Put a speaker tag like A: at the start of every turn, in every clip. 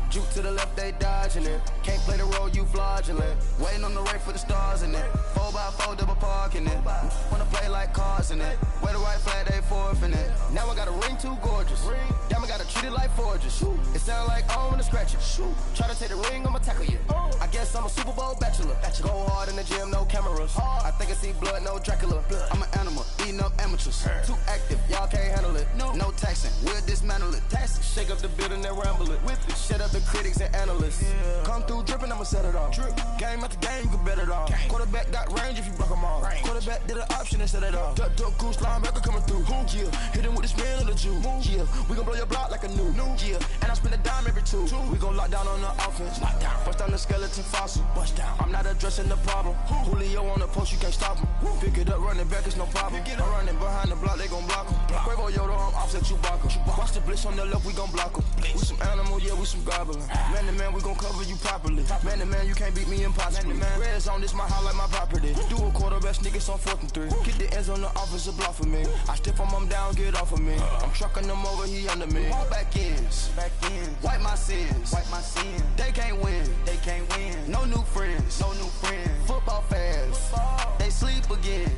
A: Juke to the left, they dodging it. Can't play the role, you fraudulent. Waiting on the race for the stars in it. 4x4 double parking it. Wanna play like cars in it. Wear the white flag, they forfeit it. Now I got a ring too gorgeous. Damn, I gotta treat it like forges. It sound like I'm gonna scratch it. Try to take the ring, I'ma tackle you. I guess I'm a Super Bowl bachelor. Go hard in the gym, no cameras. I think I see blood, no Dracula. I'm an animal, eating up amateurs. Too active, y'all can't handle it. No taxing, we'll dismantle it. Shake up the building and ramble it. Whip it, shut up the critics and analysts. Come through dripping, I'ma set it off. Game after game, you can bet it off. Quarterback got range if you block them off. Quarterback did an option and set it off. Duck goose, linebacker coming through. Yeah, hit him with the spin of the Jew. Yeah, we gon' blow your block like a new. Yeah, and I spend a dime every two. We gon' lock down on the offense. Bust down the skeleton fossil. Bust down. I'm not addressing the problem. Julio on the post, you can't stop him. Pick it up, running back, it's no problem. I'm running behind the block, they gon' block him. Quavo Yoda, I'm offset Chewbacca. Watch the blitz on the left, we gon' block him. We some animal, yeah, we some goblin. Man to man, we gon' cover you properly. Man to man, you can't beat me impossibly. Red zone, this my highlight, my property. Do a quarterback sneakers on 4th and 3. Get the ends on the offensive block for me. I stiff him, I'm down, get off of me. I'm trucking them over, he under me. Walk back ends, wipe my sins, They can't win, No new friends, Football fans, they sleep again.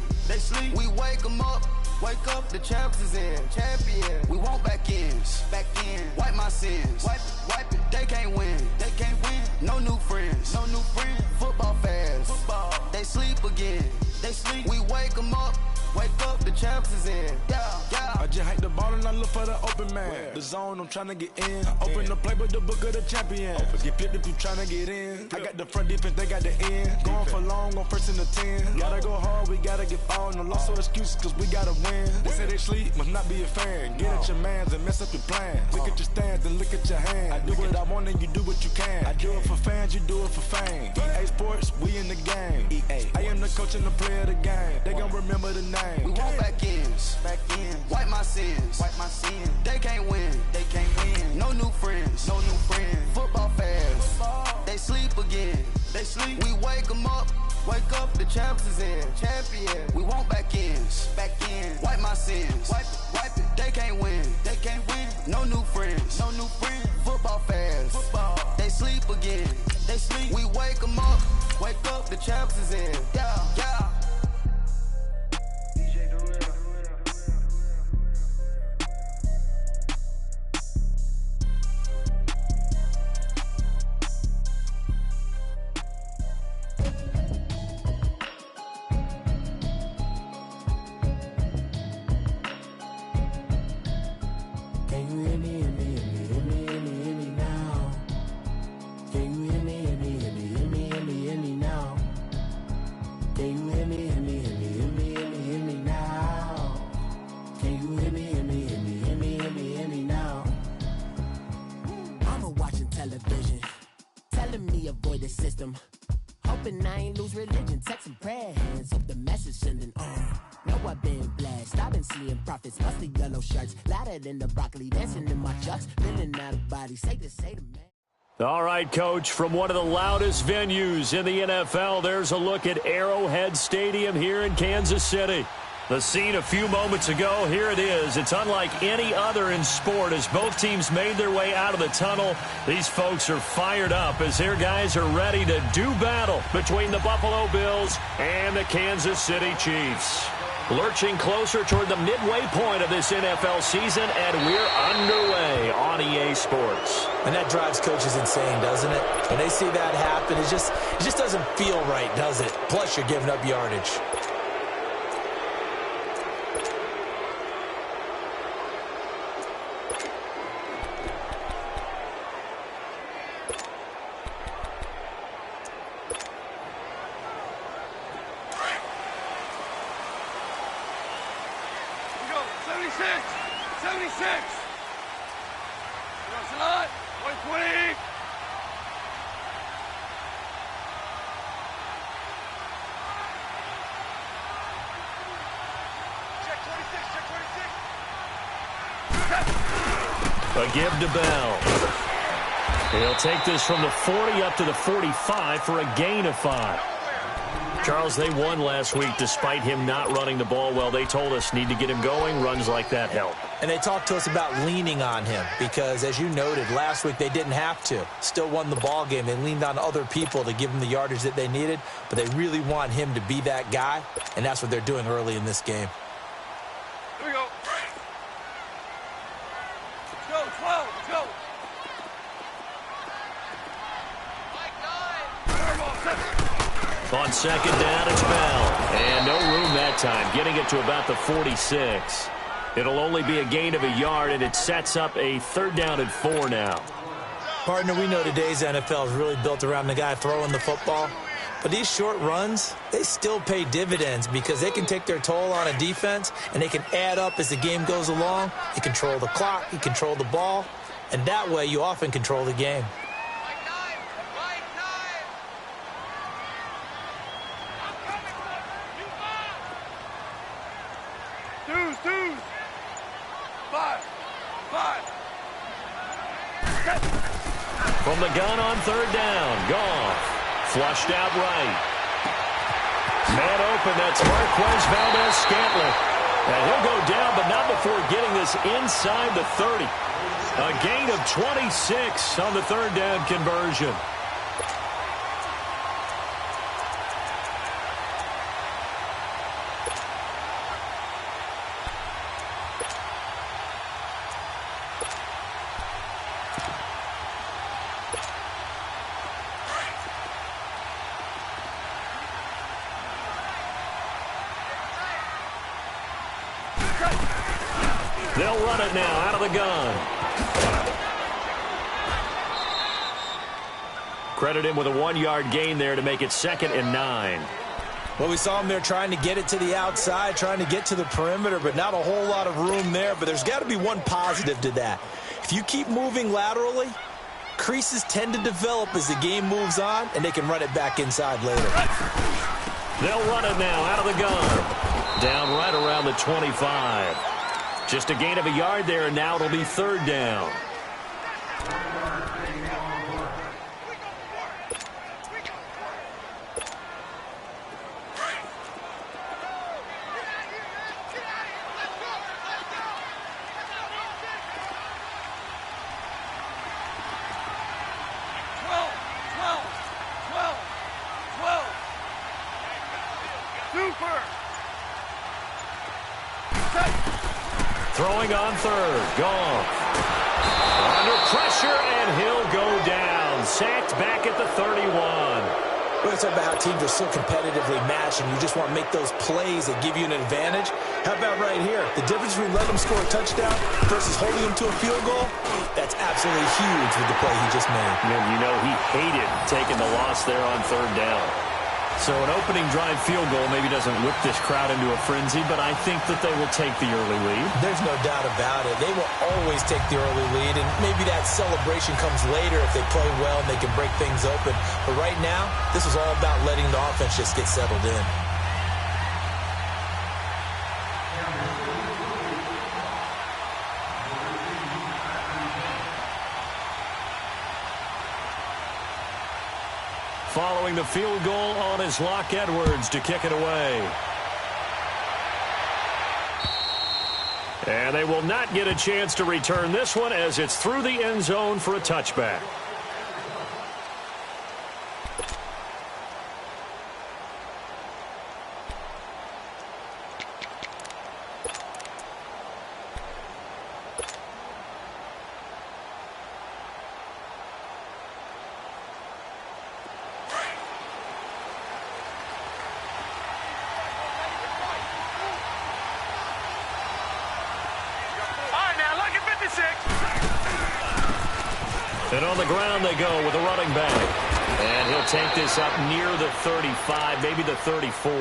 A: We wake them up. Wake up, the champs is in. Champion. We want back ends. Wipe my sins. Wipe it. They can't win. No new friends. Football fans. They sleep again. We wake them up. Wake up, the champs is in. Yeah.
B: I just hike the ball and I look for the open man. The zone, I'm trying to get in. Open the playbook, the book of the champion. Get flipped if you trying to get in. I got the front defense, they got the end. Going for long, on 1st and the 10. Gotta go hard, we gotta get all. No loss or excuses, cause we gotta win. They say they sleep, must not be a fan. Get at your mans and mess up your plans. Look at your stands and look at your hands. I do what I want and you do what you can. I do it for fans, you do it for fame. EA Sports, we in the game. I am the coach and the player of the game. They gon' remember the name.
A: We want back ends. Wipe my sins. They can't win. No new friends. Football fans. They sleep again. We wake them up. Wake up, the champs is in. Champion. We want back ends. Wipe my sins. Wipe it. They can't win. No new friends. Football fans. They sleep again. We wake them up. Wake up, the champs is in. Yeah.
C: Hoping I ain't lose religion, texting prayer hands, hope the message sending on. Know I've been blessed, I've been seeing prophets, musty yellow shirts, louder than the broccoli, dancing in my chucks, feeling out of body, say the man.
D: All right, Coach, from one of the loudest venues in the NFL, there's a look at Arrowhead Stadium here in Kansas City. The scene a few moments ago, here it is. It's unlike any other in sport as both teams made their way out of the tunnel. These folks are fired up as their guys are ready to do battle between the Buffalo Bills and the Kansas City Chiefs. Lurching closer toward the midway point of this NFL season, and we're underway on EA Sports.
E: And that drives coaches insane, doesn't it? When they see that happen, it just doesn't feel right, does it? Plus, you're giving up yardage.
D: A give to Bell. He'll take this from the 40 up to the 45 for a gain of 5. Charles, they won last week despite him not running the ball well. They told us need to get him going. Runs like that help.
E: And they talked to us about leaning on him because, as you noted, last week they didn't have to. Still won the ball game. They leaned on other people to give them the yardage that they needed, but they really want him to be that guy, and that's what they're doing early in this game.
F: Here we go. Let's go, 12, let's go.
D: On second down, it's Bell. And no room that time, getting it to about the 46. It'll only be a gain of a yard, and it sets up a 3rd down and 4 now.
E: Partner, we know today's NFL is really built around the guy throwing the football. But these short runs, they still pay dividends because they can take their toll on a defense, and they can add up as the game goes along. You control the clock, you control the ball, and that way you often control the game.
D: From the gun on 3rd down, Goff, flushed out right. Man open, that's Marquez Valdez-Scantling. And he'll go down, but not before getting this inside the 30. A gain of 26 on the 3rd down conversion. They'll run it now out of the gun. Credit him with a 1-yard gain there to make it 2nd and 9.
E: Well, we saw him there trying to get it to the outside, trying to get to the perimeter, but not a whole lot of room there. But there's got to be one positive to that. If you keep moving laterally, creases tend to develop as the game moves on, and they can run it back inside later.
D: They'll run it now out of the gun. Down right around the 25. Just a gain of a yard there, and now it'll be 3rd down. Throwing on 3rd, Goff. Under pressure, and he'll go down. Sacked back at the 31.
E: We're talking about how teams are so competitively matched, and you just want to make those plays that give you an advantage. How about right here? The difference between letting them score a touchdown versus holding them to a field goal, that's absolutely huge with the play he just made.
D: And you know he hated taking the loss there on 3rd down. So an opening drive field goal maybe doesn't whip this crowd into a frenzy, but I think that they will take the early lead.
E: There's no doubt about it. They will always take the early lead, and maybe that celebration comes later if they play well and they can break things open. But right now, this is all about letting the offense just get settled in.
D: Following the field goal on is Locke Edwards to kick it away. And they will not get a chance to return this one as it's through the end zone for a touchback. And on the ground they go with a running back. And he'll take this up near the 35, maybe the 34.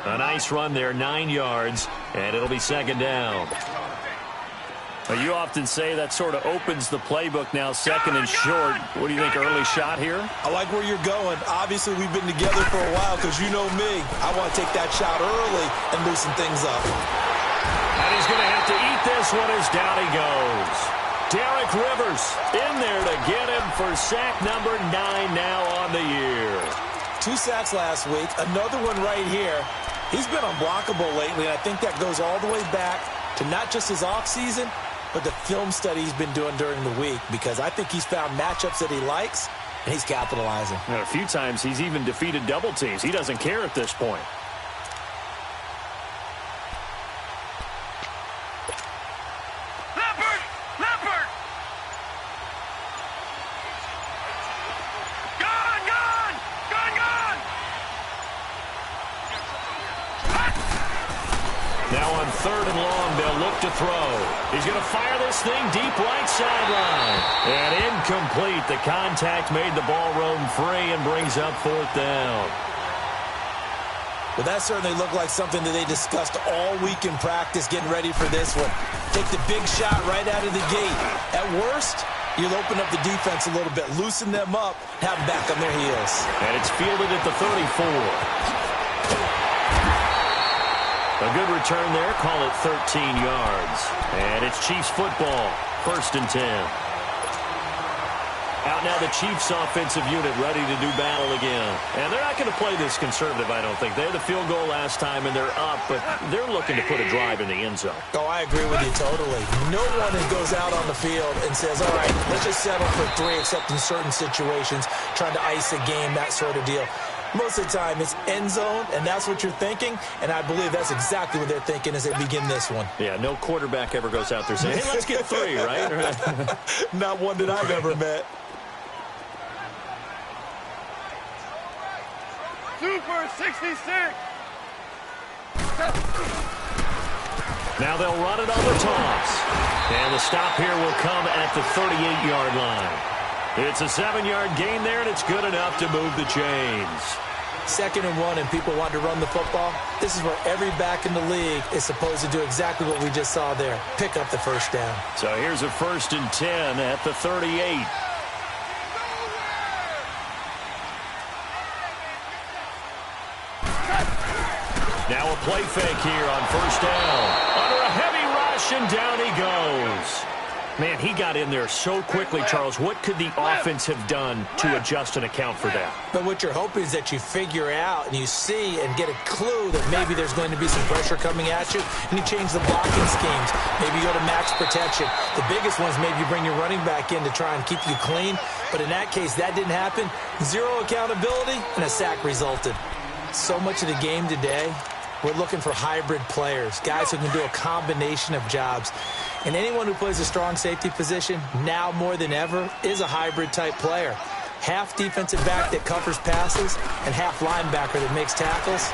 D: A nice run there, 9 yards, and it'll be 2nd down. You often say that sort of opens the playbook now, 2nd and short. What do you think, early shot here?
E: I like where you're going. Obviously, we've been together for a while because you know me. I want to take that shot early and loosen things up.
D: And he's going to have to eat this one as down he goes. Derek Rivers in there to get him for sack number 9 now on the year.
E: 2 sacks last week, another one right here. He's been unblockable lately, and I think that goes all the way back to not just his offseason, but the film study he's been doing during the week, because I think he's found matchups that he likes, and he's capitalizing.
D: And a few times he's even defeated double teams. He doesn't care at this point. Now on 3rd and long, they'll look to throw. He's going to fire this thing deep right sideline. And incomplete. The contact made the ball roam free and brings up 4th down.
E: Well, that certainly looked like something that they discussed all week in practice, getting ready for this one. Take the big shot right out of the gate. At worst, you'll open up the defense a little bit, loosen them up, have them back on their heels.
D: And it's fielded at the 34. A good return there, call it 13 yards. And it's Chiefs football, 1st and 10. Out now the Chiefs offensive unit ready to do battle again. And they're not going to play this conservative, I don't think. They had the field goal last time and they're up, but they're looking to put a drive in the end zone.
E: Oh, I agree with you totally. No one goes out on the field and says, all right, let's just settle for 3, except in certain situations, trying to ice a game, that sort of deal. Most of the time, it's end zone, and that's what you're thinking, and I believe that's exactly what they're thinking as they begin this one.
D: Yeah, no quarterback ever goes out there saying, hey, let's get 3, right?
E: Not one that I've ever met.
F: Super 66.
D: Now they'll run it on the toss. And the stop here will come at the 38-yard line. It's a 7-yard gain there, and it's good enough to move the chains.
E: 2nd and 1, and people want to run the football. This is where every back in the league is supposed to do exactly what we just saw there. Pick up the 1st down.
D: So here's a 1st and 10 at the 38. Now a play fake here on 1st down. Under a heavy rush, and down he goes. Man, he got in there so quickly, Charles. What could the offense have done to adjust and account for that?
E: But what you're hoping is that you figure out and you see and get a clue that maybe there's going to be some pressure coming at you, and you change the blocking schemes. Maybe you go to max protection. The biggest ones, maybe you bring your running back in to try and keep you clean. But in that case, that didn't happen. 0 accountability, and a sack resulted. So much of the game today, we're looking for hybrid players, guys who can do a combination of jobs. And anyone who plays a strong safety position, now more than ever, is a hybrid-type player. Half defensive back that covers passes and half linebacker that makes tackles.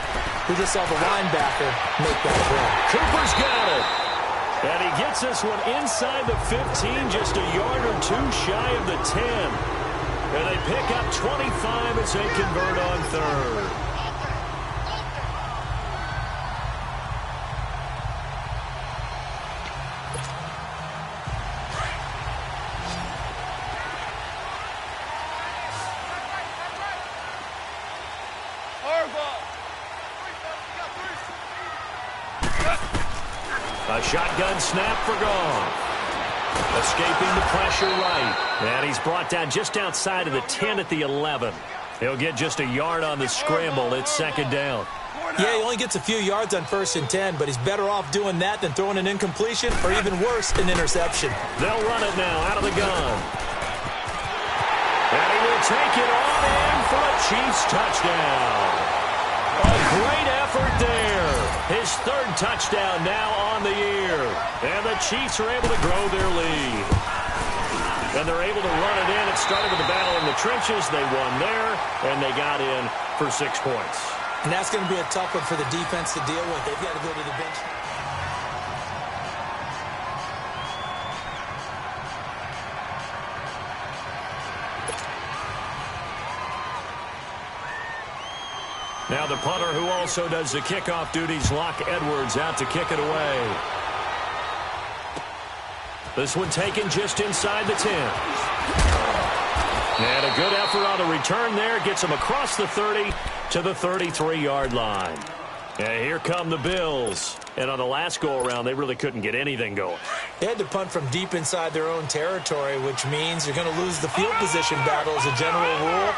E: We just saw the linebacker make that throw.
D: Cooper's got it. And he gets this one inside the 15, just a yard or 2 shy of the 10. And they pick up 25 as they convert on 3rd. A shotgun snap for Goff. Escaping the pressure right. And he's brought down just outside of the 10 at the 11. He'll get just a yard on the scramble. It's 2nd down.
E: Yeah, he only gets a few yards on 1st and 10, but he's better off doing that than throwing an incompletion or even worse, an interception.
D: They'll run it now out of the gun. And he will take it on in for a Chiefs touchdown. A great effort there. His 3rd touchdown now on the year. And the Chiefs are able to grow their lead. And they're able to run it in. It started with a battle in the trenches. They won there, and they got in for 6 points.
E: And that's going to be a tough one for the defense to deal with. They've got to go to the bench.
D: Now the punter who also does the kickoff duties, Locke Edwards, out to kick it away. This one taken just inside the 10. And a good effort on the return there. Gets him across the 30 to the 33-yard line. And here come the Bills. And on the last go-around, they really couldn't get anything going.
E: They had to punt from deep inside their own territory, which means you're going to lose the field position battle as a general rule.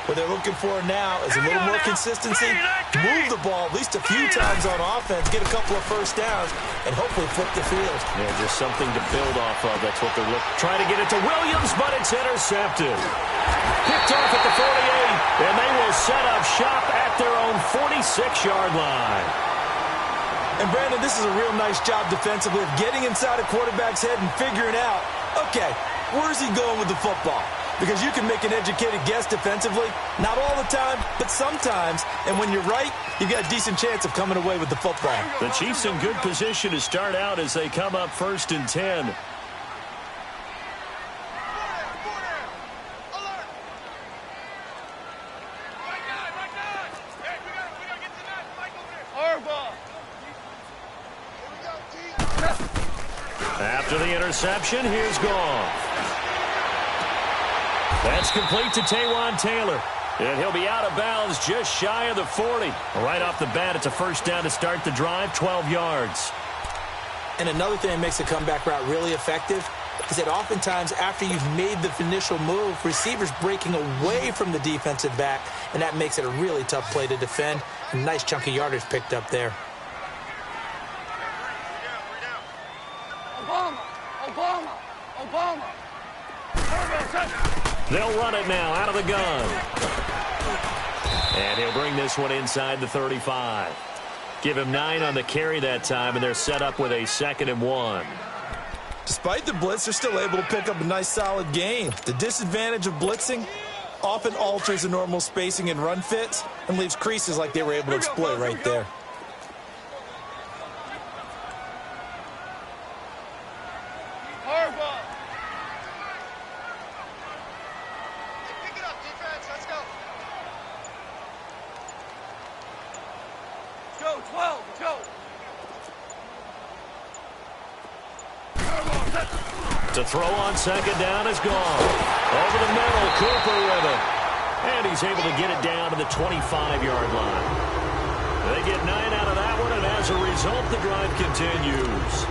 E: What they're looking for now is a little more consistency, move the ball at least a few times on offense, get a couple of first downs, and hopefully flip the field.
D: Yeah, just something to build off of. That's what they're looking. Trying to get it to Williams, but it's intercepted. Picked off at the 48, and they will set up shop at their own 46-yard line.
E: And, Brandon, this is a real nice job defensively of getting inside a quarterback's head and figuring out, okay, where's he going with the football? Because you can make an educated guess defensively, not all the time, but sometimes. And when you're right, you got a decent chance of coming away with the football.
D: The Chiefs in good position to start out as they come up 1st and 10. After the interception, here's Goff. That's complete to Taywan Taylor. And he'll be out of bounds just shy of the 40. Right off the bat, it's a first down to start the drive, 12 yards.
E: And another thing that makes a comeback route really effective is that oftentimes after you've made the initial move, receivers breaking away from the defensive back, and that makes it a really tough play to defend. A nice chunk of yardage picked up there.
F: Obama.
D: They'll run it now out of the gun. And he'll bring this one inside the 35. Give him 9 on the carry that time, and they're set up with a 2nd and 1.
E: Despite the blitz, they're still able to pick up a nice solid gain. The disadvantage of blitzing often alters the normal spacing and run fits and leaves creases like they were able to exploit right there.
D: To throw on 2nd down is gone. Over the middle, Cooper with it. And he's able to get it down to the 25-yard line. They get 9 out of that one, and as a result, the drive continues.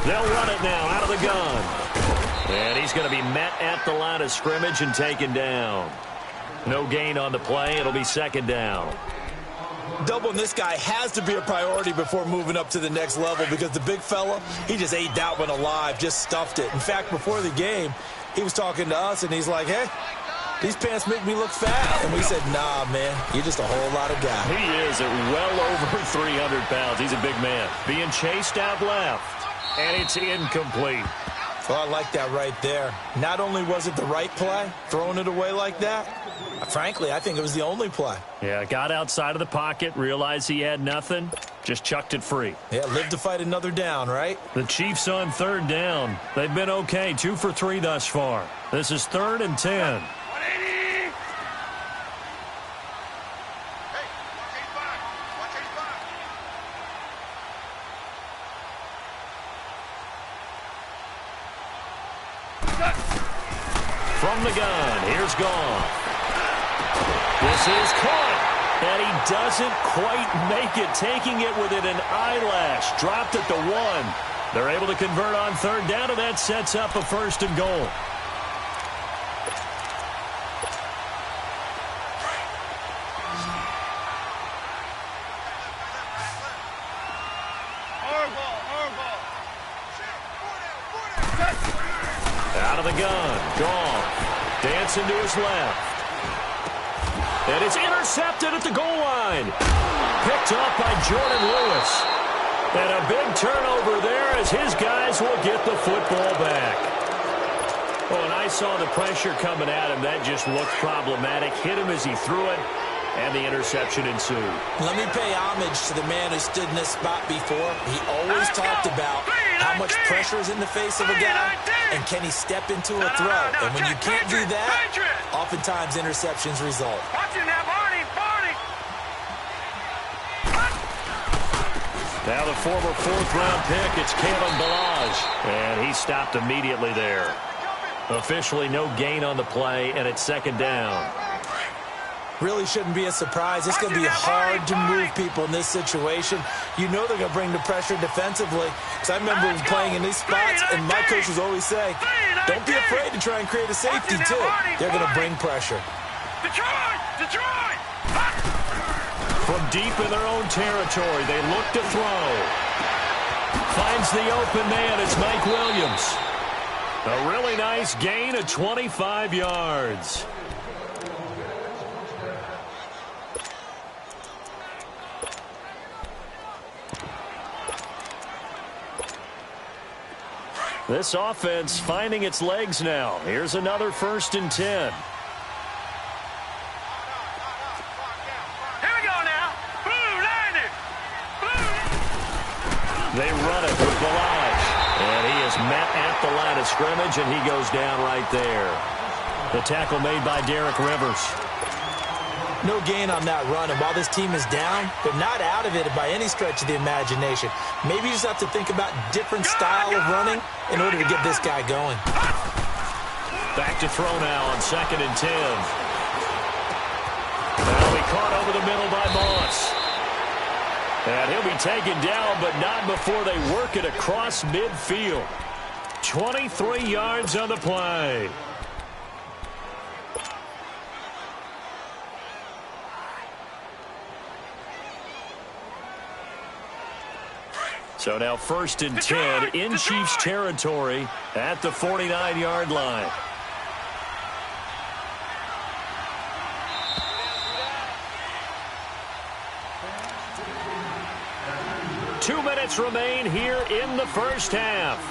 D: They'll run it now out of the gun. And he's going to be met at the line of scrimmage and taken down. No gain on the play. It'll be 2nd down.
E: Doubling this guy has to be a priority before moving up to the next level because the big fella, he just ate that one alive, just stuffed it. In fact, before the game, he was talking to us, and he's like, hey, these pants make me look fat. And we said, nah, man, you're just a whole lot of guy.
D: He is at well over 300 pounds. He's a big man. Being chased out left. And it's incomplete.
E: Well, I like that right there. Not only was it the right play, throwing it away like that, frankly, I think it was the only play.
D: Yeah, got outside of the pocket, realized he had nothing, just chucked it free.
E: Yeah, live to fight another down, right?
D: The Chiefs on 3rd down. They've been okay, 2 for 3 thus far. This is 3rd and 10. From the gun, here's Goff. This is caught, and he doesn't quite make it, taking it within an eyelash. Dropped at the 1. They're able to convert on 3rd down, and that sets up a 1st and goal. Out of the gun, Goff. Dancing to his left. And it's intercepted at the goal line. Picked up by Jordan Lewis. And a big turnover there as his guys will get the football back. Oh, and I saw the pressure coming at him. That just looked problematic. Hit him as he threw it, and the interception ensued.
E: Let me pay homage to the man who stood in this spot before. He always talked about how much pressure is in the face of a guy, and can he step into a throw. And when you can't do that, oftentimes interceptions result.
D: Now the former fourth-round pick, it's Kalen Ballage. And he stopped immediately there. Officially no gain on the play, and it's second down.
E: Really shouldn't be a surprise. It's going to be hard to move people in this situation. You know they're going to bring the pressure defensively. Because I remember playing in these spots, and my coaches always say, don't be afraid to try and create a safety, too. They're going to bring pressure.
F: Detroit!
D: From deep in their own territory, they look to throw. Finds the open man. It's Mike Williams. A really nice gain of 25 yards. This offense finding its legs now. Here's another 1st and 10.
F: Here we go now. Blue, line it. Blue.
D: They run it with Ballage. And he is met at the line of scrimmage, and he goes down right there. The tackle made by Derek Rivers.
E: No gain on that run, and while this team is down, they're not out of it by any stretch of the imagination. Maybe you just have to think about different style of running in order to get this guy going.
D: Back to throw now on 2nd and 10. That'll be caught over the middle by Moss. And he'll be taken down, but not before they work it across midfield. 23 yards on the play. So now 1st and 10 in Chiefs territory at the 49-yard line. Two minutes remain here in the first half.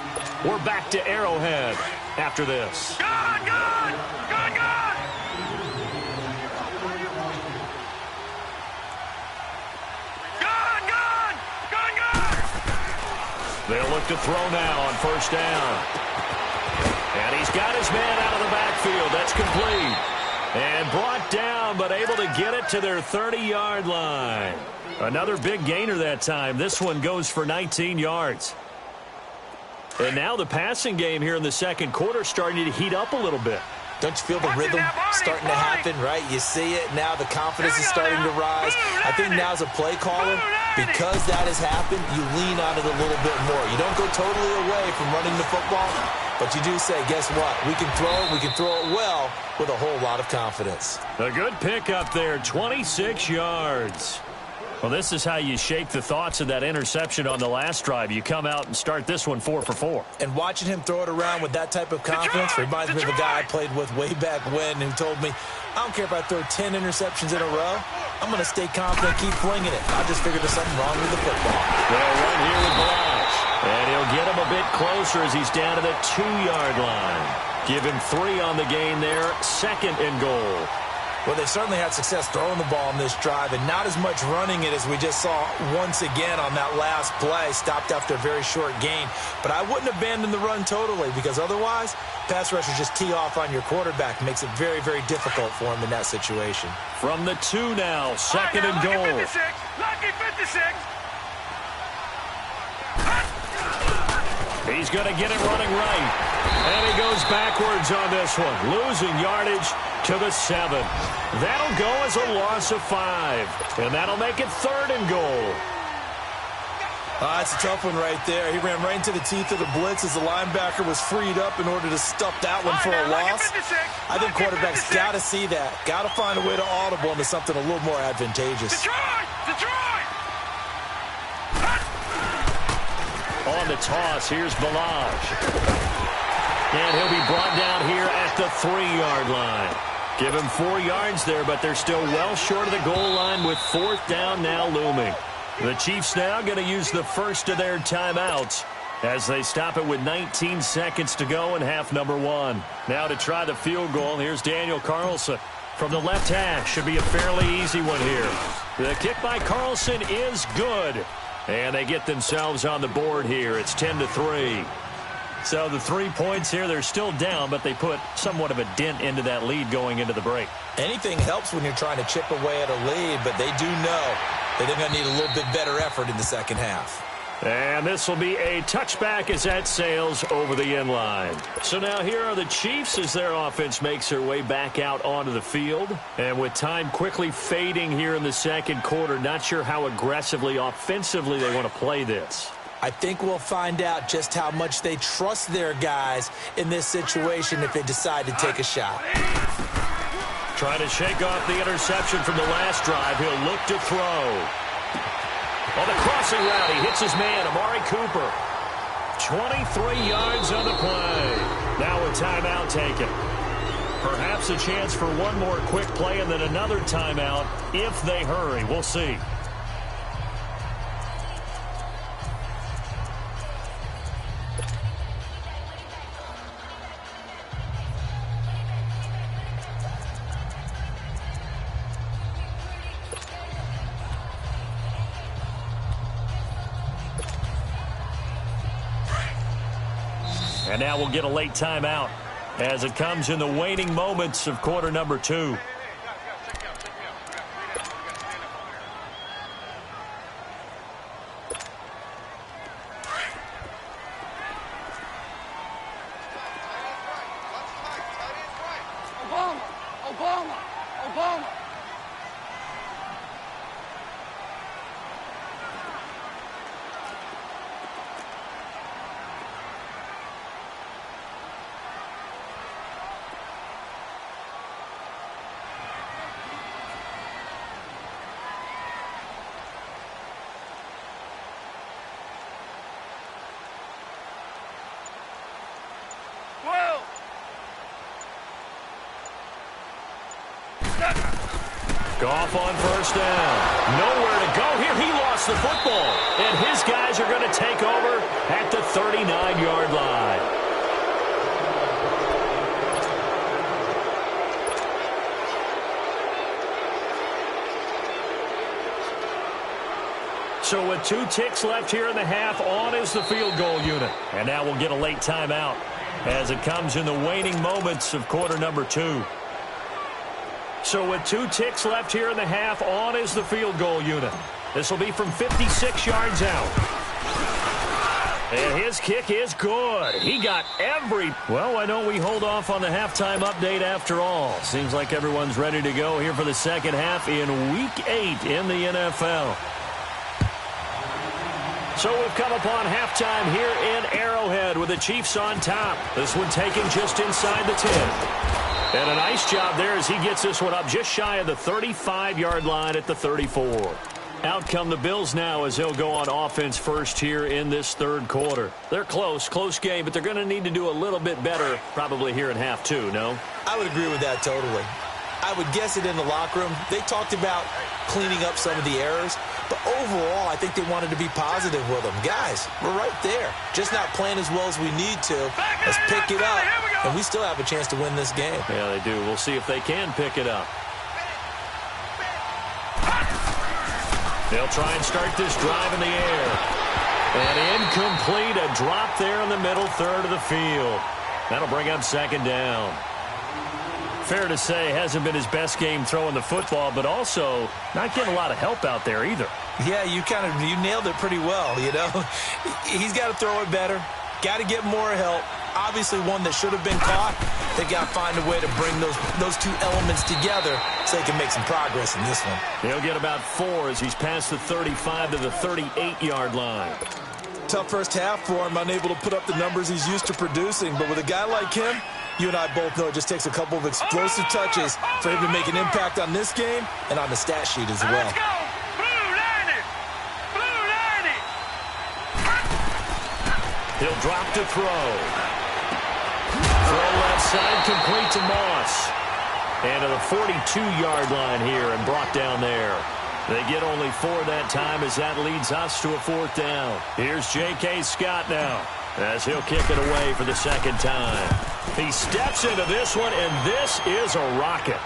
D: We're back to Arrowhead after this.
F: Gone!
D: They'll look to throw now on 1st down. And he's got his man out of the backfield. That's complete. And brought down, but able to get it to their 30-yard line. Another big gainer that time. This one goes for 19 yards. And now the passing game here in the second quarter starting to heat up a little bit.
E: Don't you feel the rhythm starting to happen, right? You see it now. The confidence is starting to rise. I think now as a play caller, because that has happened, you lean on it a little bit more. You don't go totally away from running the football, but you do say, guess what? We can throw it well with a whole lot of confidence.
D: A good pickup there, 26 yards. Well, this is how you shake the thoughts of that interception on the last drive. You come out and start this one 4 for 4.
E: And watching him throw it around with that type of confidence reminds me of a guy I played with way back when who told me, I don't care if I throw 10 interceptions in a row. I'm going to stay confident, keep flinging it. I just figured there's something wrong with the football.
D: They'll run here with Ballage. And he'll get him a bit closer as he's down to the 2-yard line. Give him 3 on the gain there. 2nd and goal.
E: Well, they certainly had success throwing the ball in this drive and not as much running it as we just saw once again on that last play. Stopped after a very short gain. But I wouldn't abandon the run totally because otherwise, pass rushers just tee off on your quarterback. Makes it very, very difficult for him in that situation.
D: From the 2 now, 2nd and goal.
F: Lucky 56.
D: He's going to get it running right. And he goes backwards on this one. Losing yardage to the 7. That'll go as a loss of 5. And that'll make it 3rd and goal.
E: That's a tough one right there. He ran right into the teeth of the blitz as the linebacker was freed up in order to stuff that one for a loss. I think quarterbacks got to see that. Got to find a way to audible into something a little more advantageous.
F: Detroit!
D: On the toss, here's Ballage. And he'll be brought down here at the 3-yard line. Give him 4 yards there, but they're still well short of the goal line with 4th down now looming. The Chiefs now going to use the first of their timeouts as they stop it with 19 seconds to go in half number 1. Now to try the field goal, here's Daniel Carlson. From the left hash, should be a fairly easy one here. The kick by Carlson is good. And they get themselves on the board here. It's 10-3. So the 3 points here, they're still down, but they put somewhat of a dent into that lead going into the break.
E: Anything helps when you're trying to chip away at a lead, but they do know that they're going to need a little bit better effort in the second half.
D: And this will be a touchback as that sails over the end line. So now here are the Chiefs as their offense makes their way back out onto the field. And with time quickly fading here in the second quarter, not sure how aggressively, offensively they want to play this.
E: I think we'll find out just how much they trust their guys in this situation if they decide to take a shot.
D: Trying to shake off the interception from the last drive. He'll look to throw. On the crossing route, he hits his man, Amari Cooper. 23 yards on the play. Now a timeout taken. Perhaps a chance for one more quick play and then another timeout if they hurry. We'll see. And now we'll get a late timeout as it comes in the waning moments of quarter number 2.
F: Obama.
D: Goff on first down. Nowhere to go here. He lost the football. And his guys are going to take over at the 39-yard line. So with 2 ticks left here in the half, on is the field goal unit. And now we'll get a late timeout as it comes in the waning moments of quarter number 2. So with 2 ticks left here in the half, on is the field goal unit. This will be from 56 yards out. And his kick is good. He got every... Well, why don't we hold off on the halftime update after all? Seems like everyone's ready to go here for the second half in Week 8 in the NFL. So we've come upon halftime here in Arrowhead with the Chiefs on top. This one taken just inside the 10. And a nice job there as he gets this one up just shy of the 35-yard line at the 34. Out come the Bills now as they'll go on offense first here in this third quarter. They're close game, but they're going to need to do a little bit better probably here in half 2, no?
E: I would agree with that totally. I would guess it in the locker room. They talked about cleaning up some of the errors, but overall, I think they wanted to be positive with them. Guys, we're right there. Just not playing as well as we need to. Let's pick it up, and we still have a chance to win this game.
D: Yeah, they do. We'll see if they can pick it up. They'll try and start this drive in the air. And incomplete, a drop there in the middle third of the field. That'll bring up second down. Fair to say, hasn't been his best game throwing the football, but also not getting a lot of help out there either.
E: Yeah, you nailed it pretty well, you know. He's got to throw it better, got to get more help. Obviously one that should have been caught. They got to find a way to bring those 2 elements together so they can make some progress in this one.
D: He'll get about 4 as he's past the 35 to the 38-yard line.
E: Tough first half for him, unable to put up the numbers he's used to producing, but with a guy like him, you and I both know it just takes a couple of explosive touches for him to make an impact on this game and on the stat sheet as well.
F: Let's go! Blue line it! Blue line it!
D: He'll drop to throw. Throw left side, complete to Moss. And to the 42-yard line here and brought down there. They get only 4 that time as that leads us to a 4th down. Here's J.K. Scott now as he'll kick it away for the second time. He steps into this one, and this is a rocket.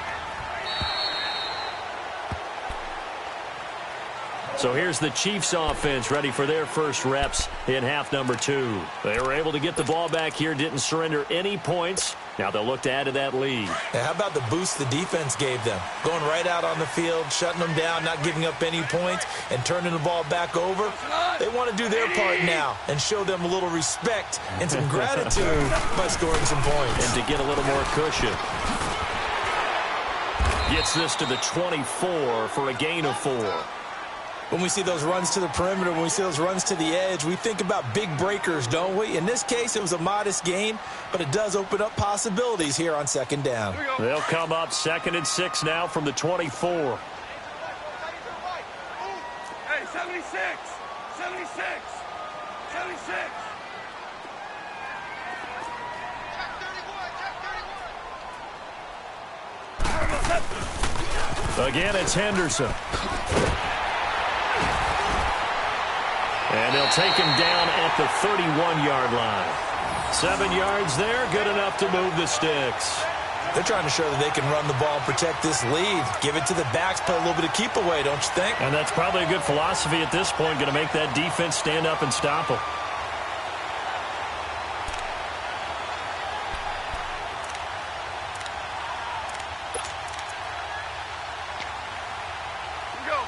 D: So here's the Chiefs offense ready for their first reps in half number 2. They were able to get the ball back here, didn't surrender any points, Now they'll look to add to that lead.
E: Now, how about the boost the defense gave them? Going right out on the field, shutting them down, not giving up any points, and turning the ball back over. They want to do their part now and show them a little respect and some gratitude by scoring some points.
D: And to get a little more cushion. Gets this to the 24 for a gain of 4.
E: When we see those runs to the perimeter, when we see those runs to the edge, we think about big breakers, don't we? In this case, it was a modest gain, but it does open up possibilities here on second down.
D: They'll come up 2nd and 6 now from the 24.
F: Hey, 76! 76! 76!
D: Again, it's Henderson. And they'll take him down at the 31-yard line. 7 yards there, good enough to move the sticks.
E: They're trying to show that they can run the ball and protect this lead. Give it to the backs, play a little bit of keep away, don't you think?
D: And that's probably a good philosophy at this point, going to make that defense stand up and stop them.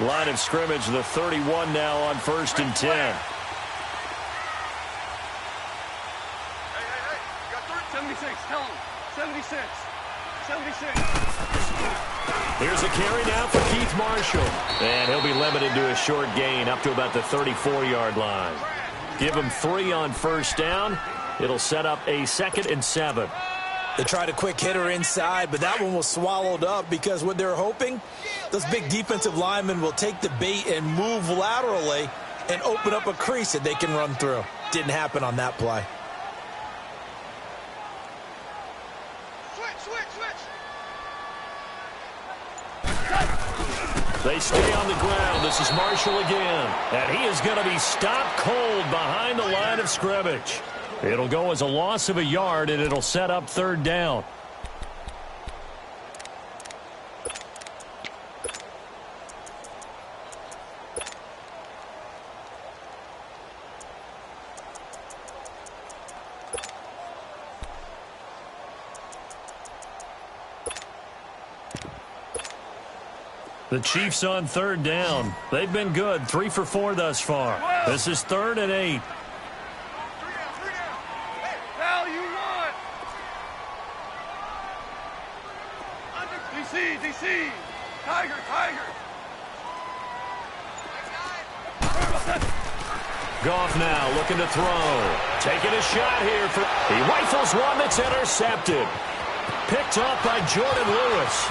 D: Line of scrimmage, the 31 now on 1st and 10.
F: Hey, 76, tell him. 76. 76.
D: Here's a carry now for Keith Marshall. And he'll be limited to a short gain up to about the 34-yard line. Give him 3 on 1st down. It'll set up a 2nd and 7.
E: They tried a quick hitter inside, but that one was swallowed up because what they're hoping, those big defensive linemen will take the bait and move laterally and open up a crease that they can run through. Didn't happen on that play.
D: They stay on the ground. This is Marshall again. And he is going to be stopped cold behind the line of scrimmage. It'll go as a loss of a yard, and it'll set up 3rd down. The Chiefs on 3rd down. They've been good, 3 for 4 thus far. This is 3rd and 8.
F: DC! Tiger!
D: Goff now looking to throw. Taking a shot here. He rifles one that's intercepted. Picked up by Jordan Lewis.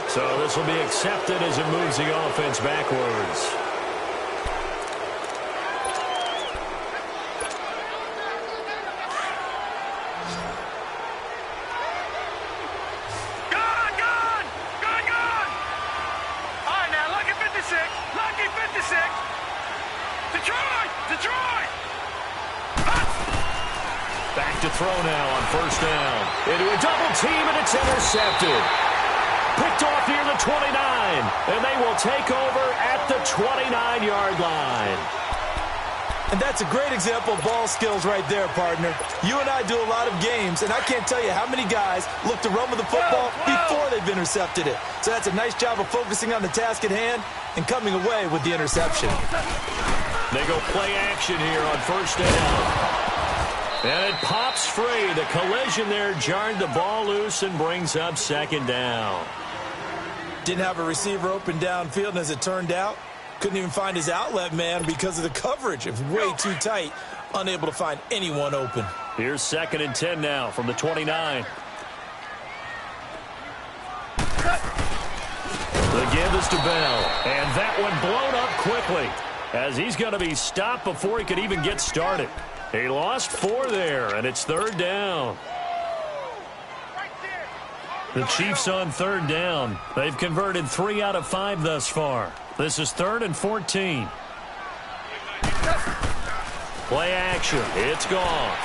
D: So this will be accepted as it moves the offense backwards. Back to throw now on 1st down. Into a double team, and it's intercepted. Picked off near the 29, and they will take over at the 29-yard line.
E: And that's a great example of ball skills right there, partner. You and I do a lot of games, and I can't tell you how many guys look to run with the football before they've intercepted it. So that's a nice job of focusing on the task at hand and coming away with the interception.
D: They go play action here on 1st down. And it pops free. The collision there jarred the ball loose and brings up 2nd down.
E: Didn't have a receiver open downfield, and as it turned out, couldn't even find his outlet man because of the coverage. It was way too tight, unable to find anyone open.
D: Here's 2nd and 10 now from the 29. The give is to Bell, and that one blown up quickly as he's going to be stopped before he could even get started. He lost 4 there, and it's 3rd down. The Chiefs on 3rd down. They've converted 3 out of 5 thus far. This is 3rd and 14. Play action. It's gone.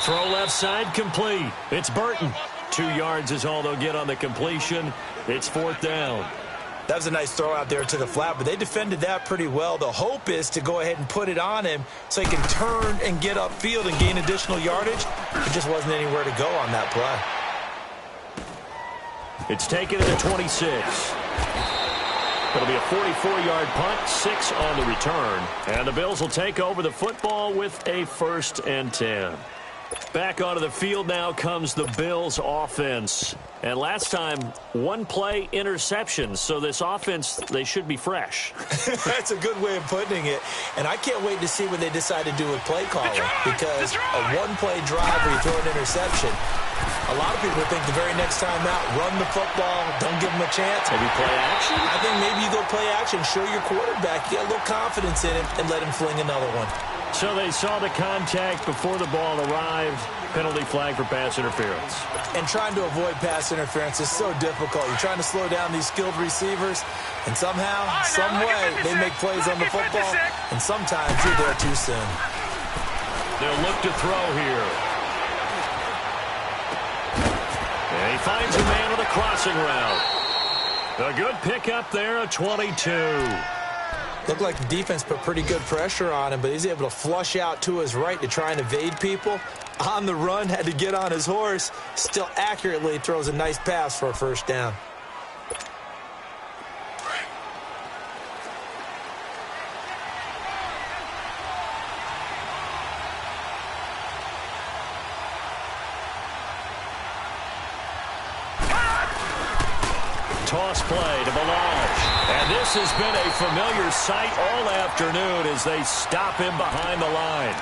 D: Throw left side complete. It's Burton. 2 yards is all they'll get on the completion. It's 4th down.
E: That was a nice throw out there to the flat, but they defended that pretty well. The hope is to go ahead and put it on him so he can turn and get upfield and gain additional yardage. There just wasn't anywhere to go on that play.
D: It's taken at the 26. It'll be a 44-yard punt, 6 on the return. And the Bills will take over the football with a 1st and 10. Back onto the field now comes the Bills offense. And last time, one-play interception. So this offense, they should be fresh.
E: That's a good way of putting it. And I can't wait to see what they decide to do with play calling. Because a one-play drive where you throw an interception, a lot of people think the very next time out, run the football, don't give them a chance.
D: Maybe play action?
E: I think maybe you go play action, show your quarterback, get a little confidence in him, and let him fling another one.
D: So they saw the contact before the ball arrived. Penalty flag for pass interference.
E: And trying to avoid pass interference is so difficult. You're trying to slow down these skilled receivers, and somehow, some way, they make plays on the football, and sometimes you're there too soon.
D: They'll look to throw here. And he finds a man with a crossing route. A good pickup there, a 22.
E: Looked like the defense put pretty good pressure on him, but he's able to flush out to his right to try and evade people. On the run, had to get on his horse. Still accurately throws a nice pass for a 1st down.
D: Toss play to Balaj. And this has been a familiar sight all afternoon as they stop him behind the line.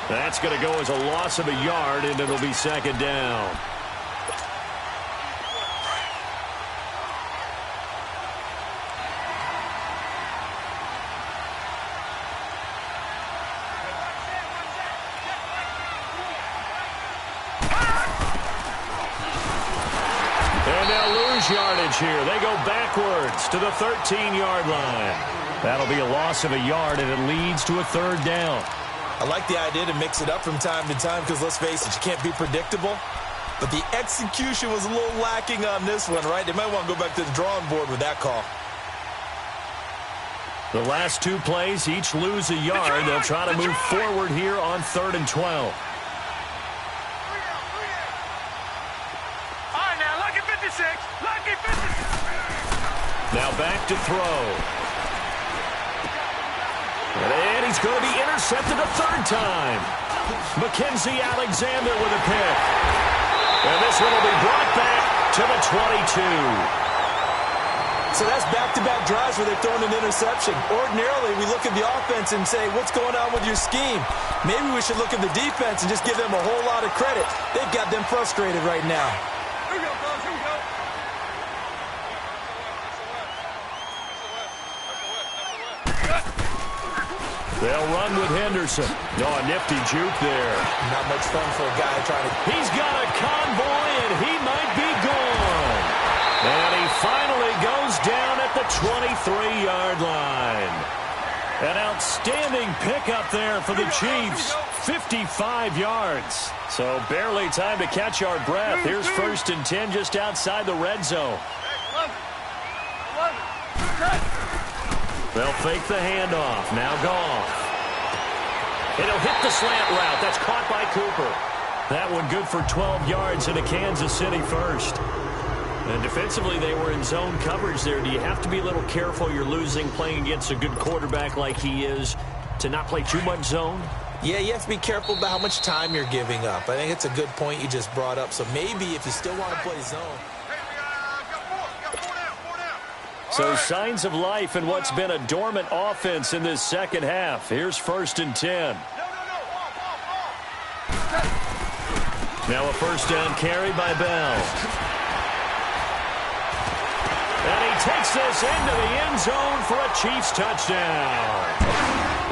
D: That's going to go as a loss of a yard, and it'll be 2nd down. And they'll lose yardage here. They go backwards to the 13-yard line. That'll be a loss of a yard, and it leads to a 3rd down.
E: I like the idea to mix it up from time to time because, let's face it, you can't be predictable. But the execution was a little lacking on this one, right? They might want to go back to the drawing board with that call.
D: The last 2 plays, each lose a yard. They'll try to move forward here on 3rd and 12.
F: All right, now, lucky 56. Lucky 56.
D: Now back to throw. And he's going to be intercepted a 3rd time. Mackenzie Alexander with a pick. And this one will be brought back to the 22.
E: So that's back-to-back drives where they've thrown an interception. Ordinarily, we look at the offense and say, what's going on with your scheme? Maybe we should look at the defense and just give them a whole lot of credit. They've got them frustrated right now.
F: Here we go, fellas. Here we go.
D: They'll run with Henderson. No, a nifty juke there.
E: Not much fun for a guy trying to...
D: He's got a convoy, and he might be gone. And he finally goes down at the 23-yard line. An outstanding pickup there for the Chiefs. 55 yards. So barely time to catch our breath. Here's 1st and 10 just outside the red zone. They'll fake the handoff. Now Goff. It'll hit the slant route. That's caught by Cooper. That one good for 12 yards in a Kansas City 1st. And defensively, they were in zone coverage there. Do you have to be a little careful? You're losing playing against a good quarterback like he is to not play too much zone?
E: Yeah, you have to be careful about how much time you're giving up. I think it's a good point you just brought up. So maybe if you still want to play zone.
D: So signs of life in what's been a dormant offense in this 2nd half. Here's 1st and 10. Now a 1st down carry by Bell. And he takes this into the end zone for a Chiefs touchdown.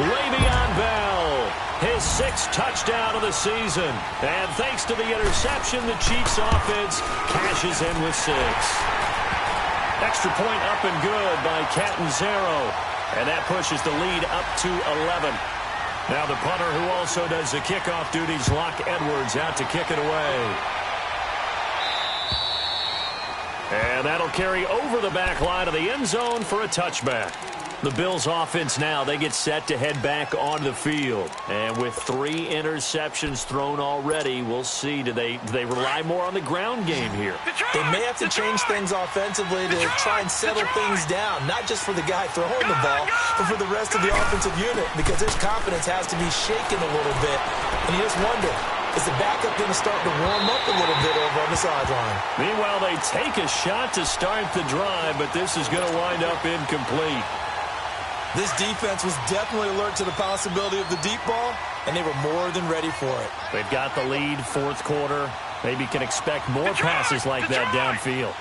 D: Le'Veon Bell, his 6th touchdown of the season. And thanks to the interception, the Chiefs offense cashes in with 6. Extra point up and good by Catanzaro. And that pushes the lead up to 11. Now the punter who also does the kickoff duties, Locke Edwards, out to kick it away. And that'll carry over the back line of the end zone for a touchback. The Bills offense now, they get set to head back onto the field. And with 3 interceptions thrown already, we'll see, do they rely more on the ground game here?
E: They may have to change things offensively to try and settle things down, not just for the guy throwing the ball, but for the rest of the offensive unit, because his confidence has to be shaken a little bit. And you just wonder, is the backup going to start to warm up a little bit over on the sideline?
D: Meanwhile, they take a shot to start the drive, but this is going to wind up incomplete.
E: This defense was definitely alert to the possibility of the deep ball, and they were more than ready for it.
D: They've got the lead, fourth quarter. Maybe can expect more passes like that downfield.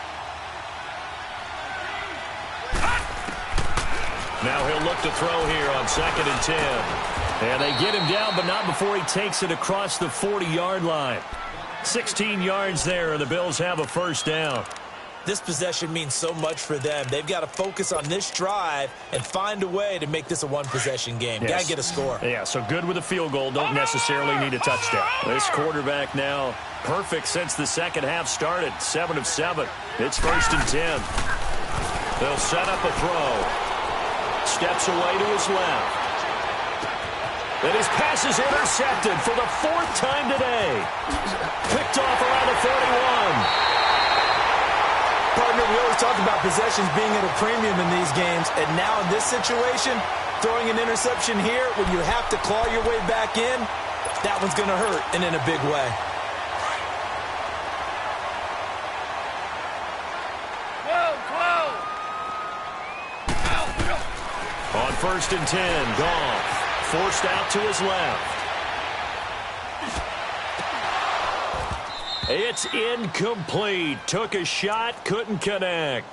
D: Now he'll look to throw here on 2nd and 10. And they get him down, but not before he takes it across the 40-yard line. 16 yards there, and the Bills have a first down.
E: This possession means so much for them. They've got to focus on this drive and find a way to make this a one-possession game.
D: Yes.
E: Got to get a score.
D: Yeah, so good with a field goal. Don't necessarily need a touchdown. This quarterback now perfect since the second half started. 7 of 7. It's 1st and 10. They'll set up a throw. Steps away to his left. And his pass is intercepted for the 4th time today. Picked off around the 41.
E: Partner, we always talk about possessions being at a premium in these games, and now in this situation, throwing an interception here when you have to claw your way back in, that one's going to hurt, and in a big way.
D: On 1st and 10, Goff forced out to his left. It's incomplete. Took a shot, couldn't connect.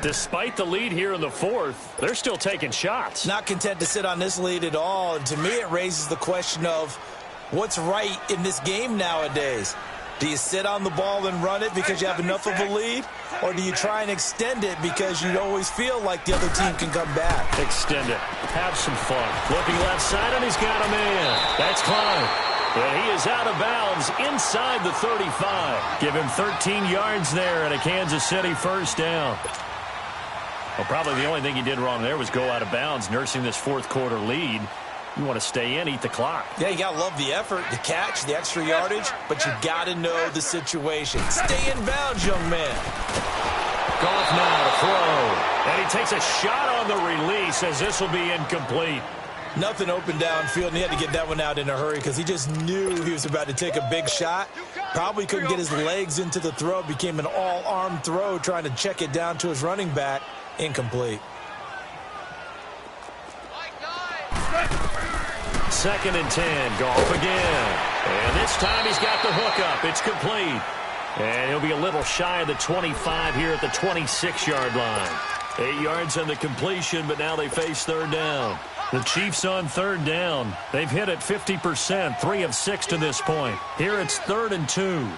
D: Despite the lead here in the 4th, they're still taking shots.
E: Not content to sit on this lead at all. And to me, it raises the question of what's right in this game nowadays. Do you sit on the ball and run it because you have enough of a lead? Or do you try and extend it because you always feel like the other team can come back?
D: Extend it. Have some fun. Looking left side, and he's got a man. That's Klein. And he is out of bounds inside the 35. Give him 13 yards there and a Kansas City first down. Well, probably the only thing he did wrong there was go out of bounds, nursing this 4th quarter lead. You want to stay in, eat the clock.
E: Yeah, you got to love the effort, the catch, the extra yardage, but you got to know the situation. Stay in bounds, young man.
D: Goff now to throw. And he takes a shot on the release as this will be incomplete.
E: Nothing open downfield, and he had to get that one out in a hurry because he just knew he was about to take a big shot. Probably couldn't get his legs into the throw. Became an all-arm throw trying to check it down to his running back. Incomplete.
D: 2nd and 10. Goff again. And this time he's got the hook up. It's complete. And he'll be a little shy of the 25 here at the 26-yard line. 8 yards on the completion, but now they face 3rd down. The Chiefs on 3rd down. They've hit it 50%, 3 of 6 to this point. Here it's 3rd and 2.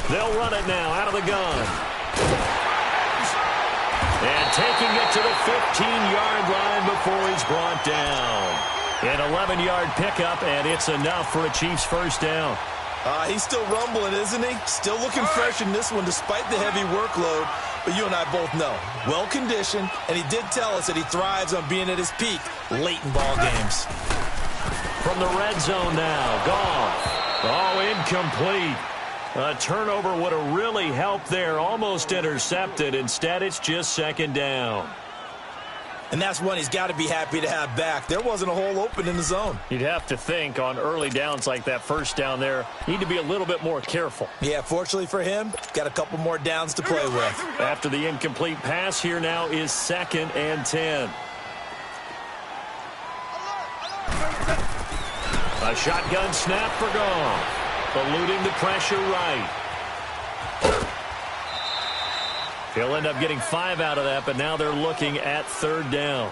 D: They'll run it now out of the gun. And taking it to the 15-yard line before he's brought down. An 11-yard pickup, and it's enough for a Chiefs first down.
E: He's still rumbling, isn't he? Still looking fresh in this one despite the heavy workload. But you and I both know, well-conditioned, and he did tell us that he thrives on being at his peak late in ball games.
D: From the red zone now, Goff. Oh, incomplete. A turnover would have really helped there. Almost intercepted. Instead, it's just 2nd down.
E: And that's one he's got to be happy to have back. There wasn't a hole open in the zone.
D: You'd have to think on early downs like that first down there, need to be a little bit more careful.
E: Yeah, fortunately for him, got a couple more downs to play with.
D: After the incomplete pass, here now is 2nd and 10. A shotgun snap for Goff. Eluding the pressure right. He'll end up getting 5 out of that, but now they're looking at 3rd down.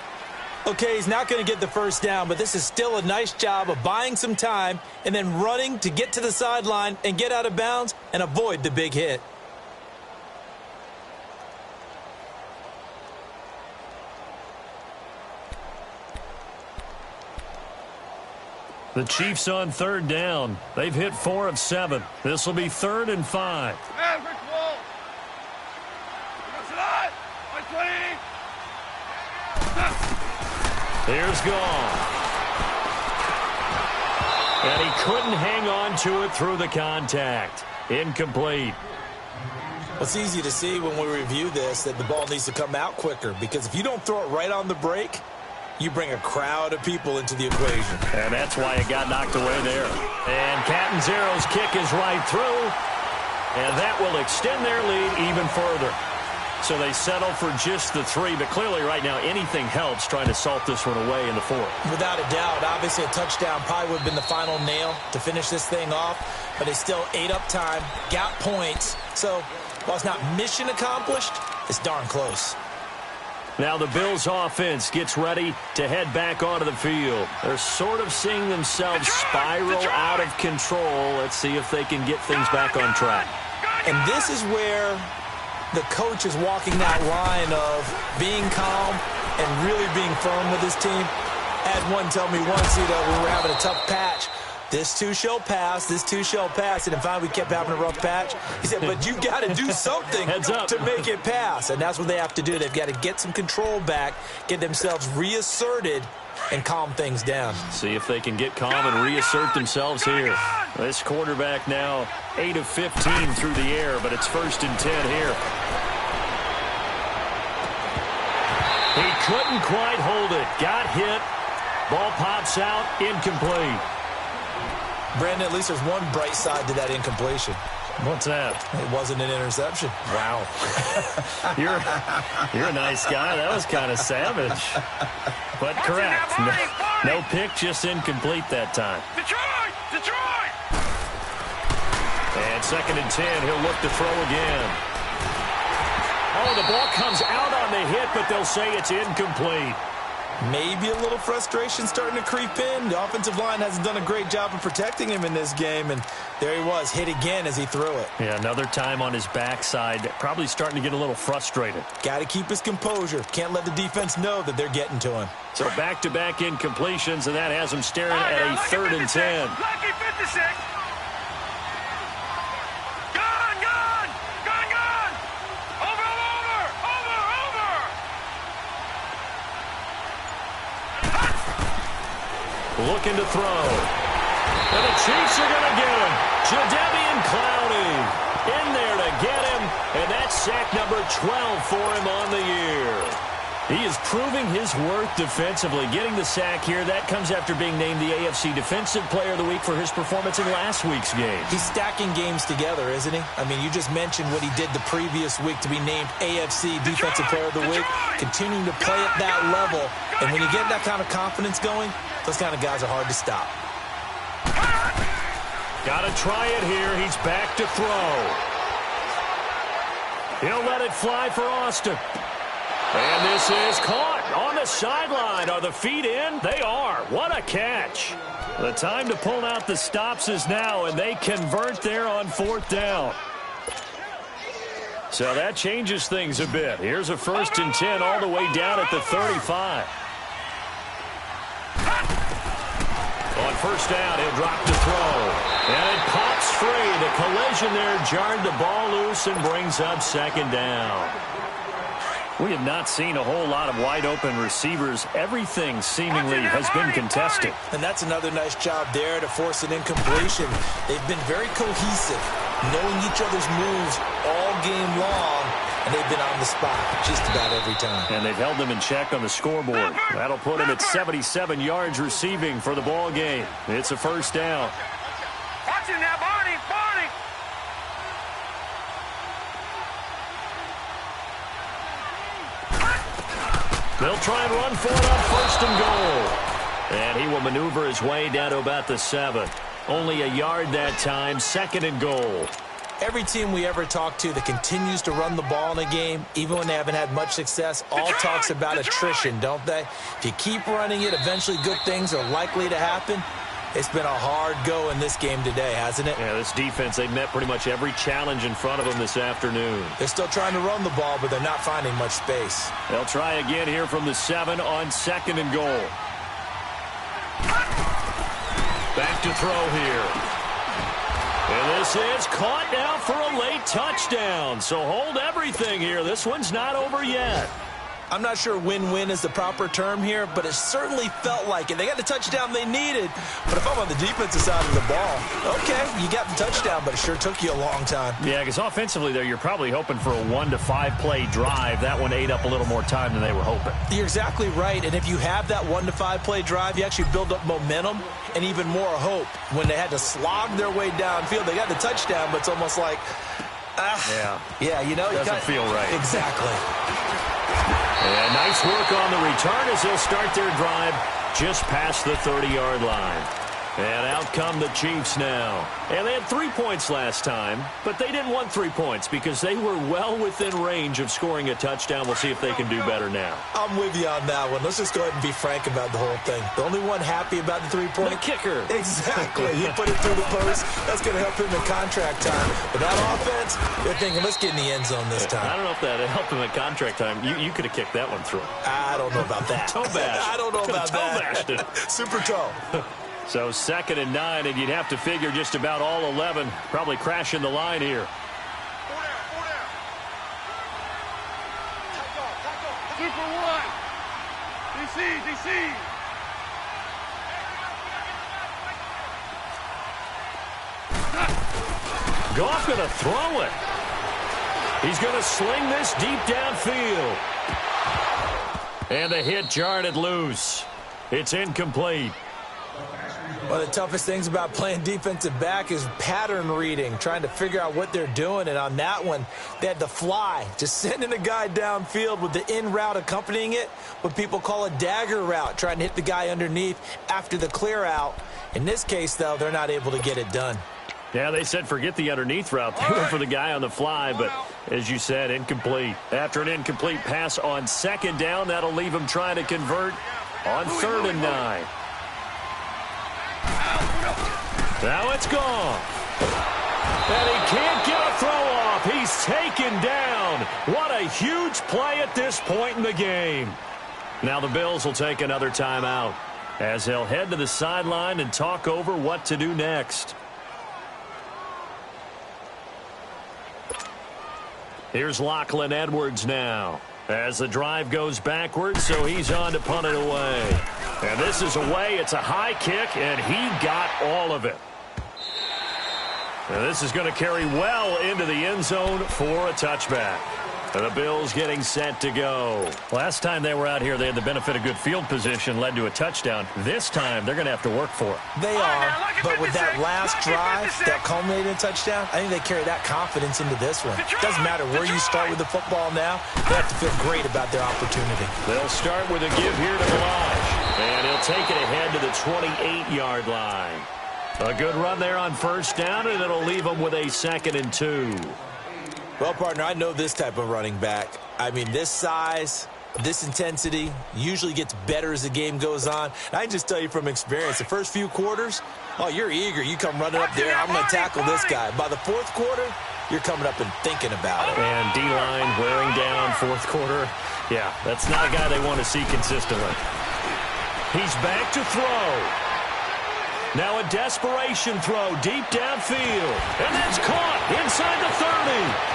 E: Okay, he's not going to get the first down, but this is still a nice job of buying some time and then running to get to the sideline and get out of bounds and avoid the big hit.
D: The Chiefs on third down. They've hit 4 of 7. This will be 3rd and 5. Here's Gone. And he couldn't hang on to it through the contact. Incomplete.
E: It's easy to see when we review this that the ball needs to come out quicker, because if you don't throw it right on the break, you bring a crowd of people into the equation.
D: And that's why it got knocked away there. And Catanzaro's kick is right through. And that will extend their lead even further. So they settle for just the 3. But clearly right now anything helps trying to salt this one away in the 4th.
E: Without a doubt. Obviously a touchdown probably would have been the final nail to finish this thing off. But they still ate up time, got points. So while it's not mission accomplished, it's darn close.
D: Now the Bills offense gets ready to head back onto the field. They're sort of seeing themselves spiral out of control. Let's see if they can get things back on track.
E: And this is where the coach is walking that line of being calm and really being firm with his team. I had one tell me once, when we were having a tough patch, this too shall pass, this too shall pass. And finally we kept having a rough patch. He said, but you got to do something to make it pass. And that's what they have to do. They've got to get some control back, get themselves reasserted, and calm things down.
D: See if they can get calm and reassert themselves here. This quarterback now 8 of 15 through the air, but it's 1st and 10 here. He couldn't quite hold it. Got hit. Ball pops out. Incomplete.
E: Brandon, at least there's one bright side to that incompletion.
D: What's that?
E: It wasn't an interception.
D: Wow. You're a nice guy. That was kind of savage. But correct. No pick, just incomplete that time.
F: Detroit!
D: And 2nd and 10. He'll look to throw again. Oh, the ball comes out on the hit, but they'll say it's incomplete.
E: Maybe a little frustration starting to creep in. The offensive line hasn't done a great job of protecting him in this game, and there he was, hit again as he threw it.
D: Yeah, another time on his backside, probably starting to get a little frustrated.
E: Got to keep his composure. Can't let the defense know that they're getting to him.
D: So back-to-back incompletions, and that has him staring at a 3rd and 10.
F: Lucky 56.
D: Looking to throw. And the Chiefs are going to get him. Jadeveon Clowney in there to get him. And that's sack number 12 for him on the year. He is proving his worth defensively. Getting the sack here, that comes after being named the AFC Defensive Player of the Week for his performance in last week's game.
E: He's stacking games together, isn't he? I mean, you just mentioned what he did the previous week to be named AFC Defensive Player of the Week. Continuing to play at that level. And when you get that kind of confidence going, those kind of guys are hard to stop.
D: Got to try it here. He's back to throw. He'll let it fly for Austin. And this is caught on the sideline. Are the feet in? They are. What a catch. The time to pull out the stops is now, and they convert there on 4th down. So that changes things a bit. Here's a 1st and 10 all the way down at the 35. On 1st down, he'll drop to throw. And it pops free. The collision there jarred the ball loose and brings up 2nd down. We have not seen a whole lot of wide-open receivers. Everything seemingly has been contested.
E: And that's another nice job there to force an incompletion. They've been very cohesive, knowing each other's moves all game long, and they've been on the spot just about every time. And
D: they've held them in check on the scoreboard. That'll put him at 77 yards receiving for the ball game. It's a 1st down.
F: Watch him now, Barney.
D: They'll try and run for it on 1st and goal. And he will maneuver his way down to about the 7. Only a yard that time, 2nd and goal.
E: Every team we ever talk to that continues to run the ball in a game, even when they haven't had much success, all talks about attrition, don't they? If you keep running it, eventually good things are likely to happen. It's been a hard go in this game today, hasn't it?
D: Yeah, this defense, they've met pretty much every challenge in front of them this afternoon.
E: They're still trying to run the ball, but they're not finding much space.
D: They'll try again here from the 7 on 2nd and goal. Back to throw here. And this is caught now for a late touchdown. So hold everything here. This one's not over yet.
E: I'm not sure win-win is the proper term here, but it certainly felt like it. They got the touchdown they needed. But if I'm on the defensive side of the ball, okay, you got the touchdown, but it sure took you a long time.
D: Yeah, because offensively there, you're probably hoping for a 1 to 5 play drive. That one ate up a little more time than they were hoping.
E: You're exactly right. And if you have that 1 to 5 play drive, you actually build up momentum and even more hope. When they had to slog their way downfield, they got the touchdown, but it's almost like, yeah, you know,
D: doesn't feel right.
E: Exactly.
D: And nice work on the return as they'll start their drive just past the 30-yard line. And out come the Chiefs now. And they had 3 points last time, but they didn't want 3 points because they were well within range of scoring a touchdown. We'll see if they can do better now.
E: I'm with you on that one. Let's just go ahead and be frank about the whole thing. The only one happy about the 3-point?
D: The kicker.
E: Exactly. He put it through the post. That's going to help him in contract time. But that offense, they're thinking, let's get in the end zone this time.
D: I don't know if that helped him in contract time. You could have kicked that one through.
E: I don't know about that.
D: Toe bash.
E: I don't know about that.
D: Toe bashed it.
E: Super toe.
D: So 2nd and 9, and you'd have to figure just about all 11 probably crashing the line here.
F: Super 1. DC.
D: Goff going to throw it. He's going to sling this deep downfield. And the hit jarred it loose. It's incomplete.
E: One of the toughest things about playing defensive back is pattern reading, trying to figure out what they're doing. And on that one, they had the fly, just sending a guy downfield with the in route accompanying it, what people call a dagger route, trying to hit the guy underneath after the clear out. In this case, though, they're not able to get it done.
D: Yeah, they said forget the underneath route. They went for the guy on the fly, but as you said, incomplete. After an incomplete pass on 2nd down, that'll leave them trying to convert on 3rd and 9. Now it's gone. And he can't get a throw off. He's taken down. What a huge play at this point in the game. Now the Bills will take another timeout as they'll head to the sideline and talk over what to do next. Here's Lachlan Edwards now as the drive goes backwards, so he's on to punt it away. And this is away. It's a high kick, and he got all of it. And this is going to carry well into the end zone for a touchback. And the Bills getting set to go. Last time they were out here, they had the benefit of good field position, led to a touchdown. This time, they're going to have to work for it.
E: They are, but with that last drive, that culminated in touchdown, I think they carry that confidence into this one. It doesn't matter where you start with the football now. They have to feel great about their opportunity.
D: They'll start with a give here to Balaj. And he'll take it ahead to the 28-yard line. A good run there on 1st down, and it'll leave them with a 2nd and 2.
E: Well, partner, I know this type of running back. I mean, this size, this intensity usually gets better as the game goes on. And I can just tell you from experience, the first few quarters, oh, you're eager. You come running up there, I'm going to tackle this guy. By the 4th quarter, you're coming up and thinking about it.
D: And D-line wearing down 4th quarter. Yeah, that's not a guy they want to see consistently. He's back to throw. Now a desperation throw deep downfield. And that's caught inside the 30.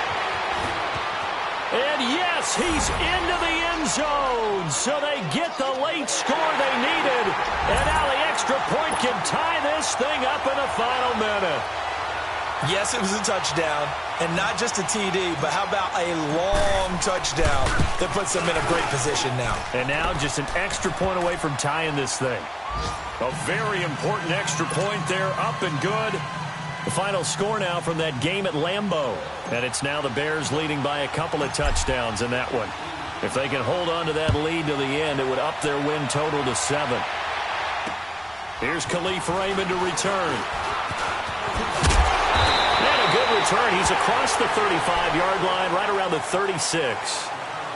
D: And yes, he's into the end zone. So they get the late score they needed. And now the extra point can tie this thing up in the final minute.
E: Yes, it was a touchdown. And not just a TD, but how about a long touchdown that puts them in a great position now.
D: And now just an extra point away from tying this thing. A very important extra point there, up and good. The final score now from that game at Lambeau. And it's now the Bears leading by a couple of touchdowns in that one. If they can hold on to that lead to the end, it would up their win total to 7. Here's Khalif Raymond to return. And a good return. He's across the 35-yard line, right around the 36.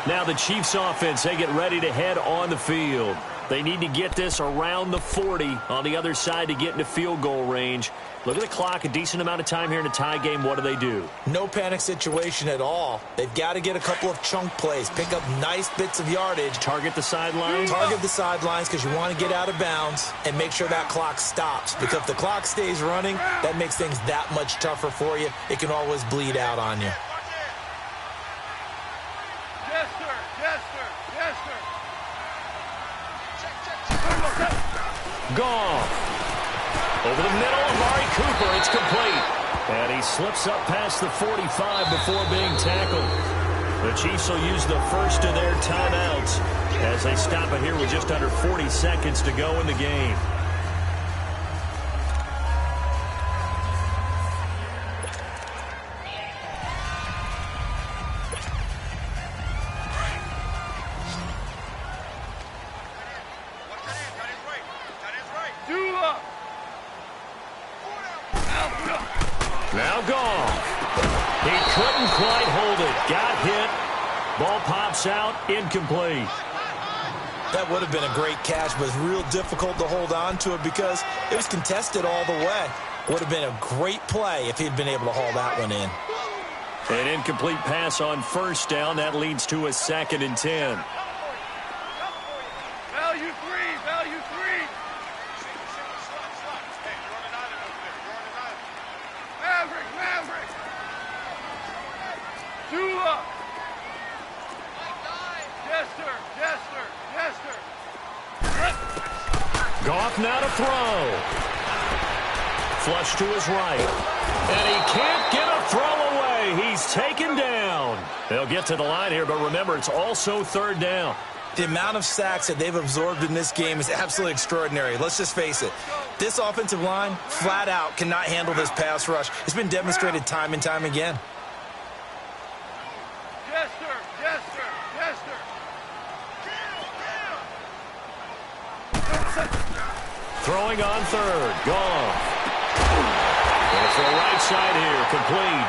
D: Now the Chiefs offense, they get ready to head on the field. They need to get this around the 40 on the other side to get into field goal range. Look at the clock, a decent amount of time here in a tie game. What do?
E: No panic situation at all. They've got to get a couple of chunk plays, pick up nice bits of yardage.
D: Target the sidelines?
E: Target the sidelines because you want to get out of bounds and make sure that clock stops. Because if the clock stays running, that makes things that much tougher for you. It can always bleed out on you.
F: Yes, sir. Yes, sir. Yes, sir.
D: Goff. Over the middle, Amari Cooper, it's complete. And he slips up past the 45 before being tackled. The Chiefs will use the first of their timeouts as they stop it here with just under 40 seconds to go in the game. Now Goff. He couldn't quite hold it. Got hit. Ball pops out. Incomplete.
E: That would have been a great catch, but it's real difficult to hold on to it because it was contested all the way. Would have been a great play if he'd been able to haul that one in.
D: An incomplete pass on first down. That leads to a 2nd and 10.
F: Value three. Value three. Maverick. Tula. Yes, sir. Yes, sir. Yes, sir.
D: Goff now to throw. Flush to his right. And he can't get a throw away. He's taken down. They'll get to the line here, but remember, it's also 3rd down.
E: The amount of sacks that they've absorbed in this game is absolutely extraordinary. Let's just face it. This offensive line, flat out, cannot handle this pass rush. It's been demonstrated time and time again.
F: Yes, sir. Yes, sir. Yes, sir.
D: Throwing on 3rd. Goff. Going for the right side here. Complete.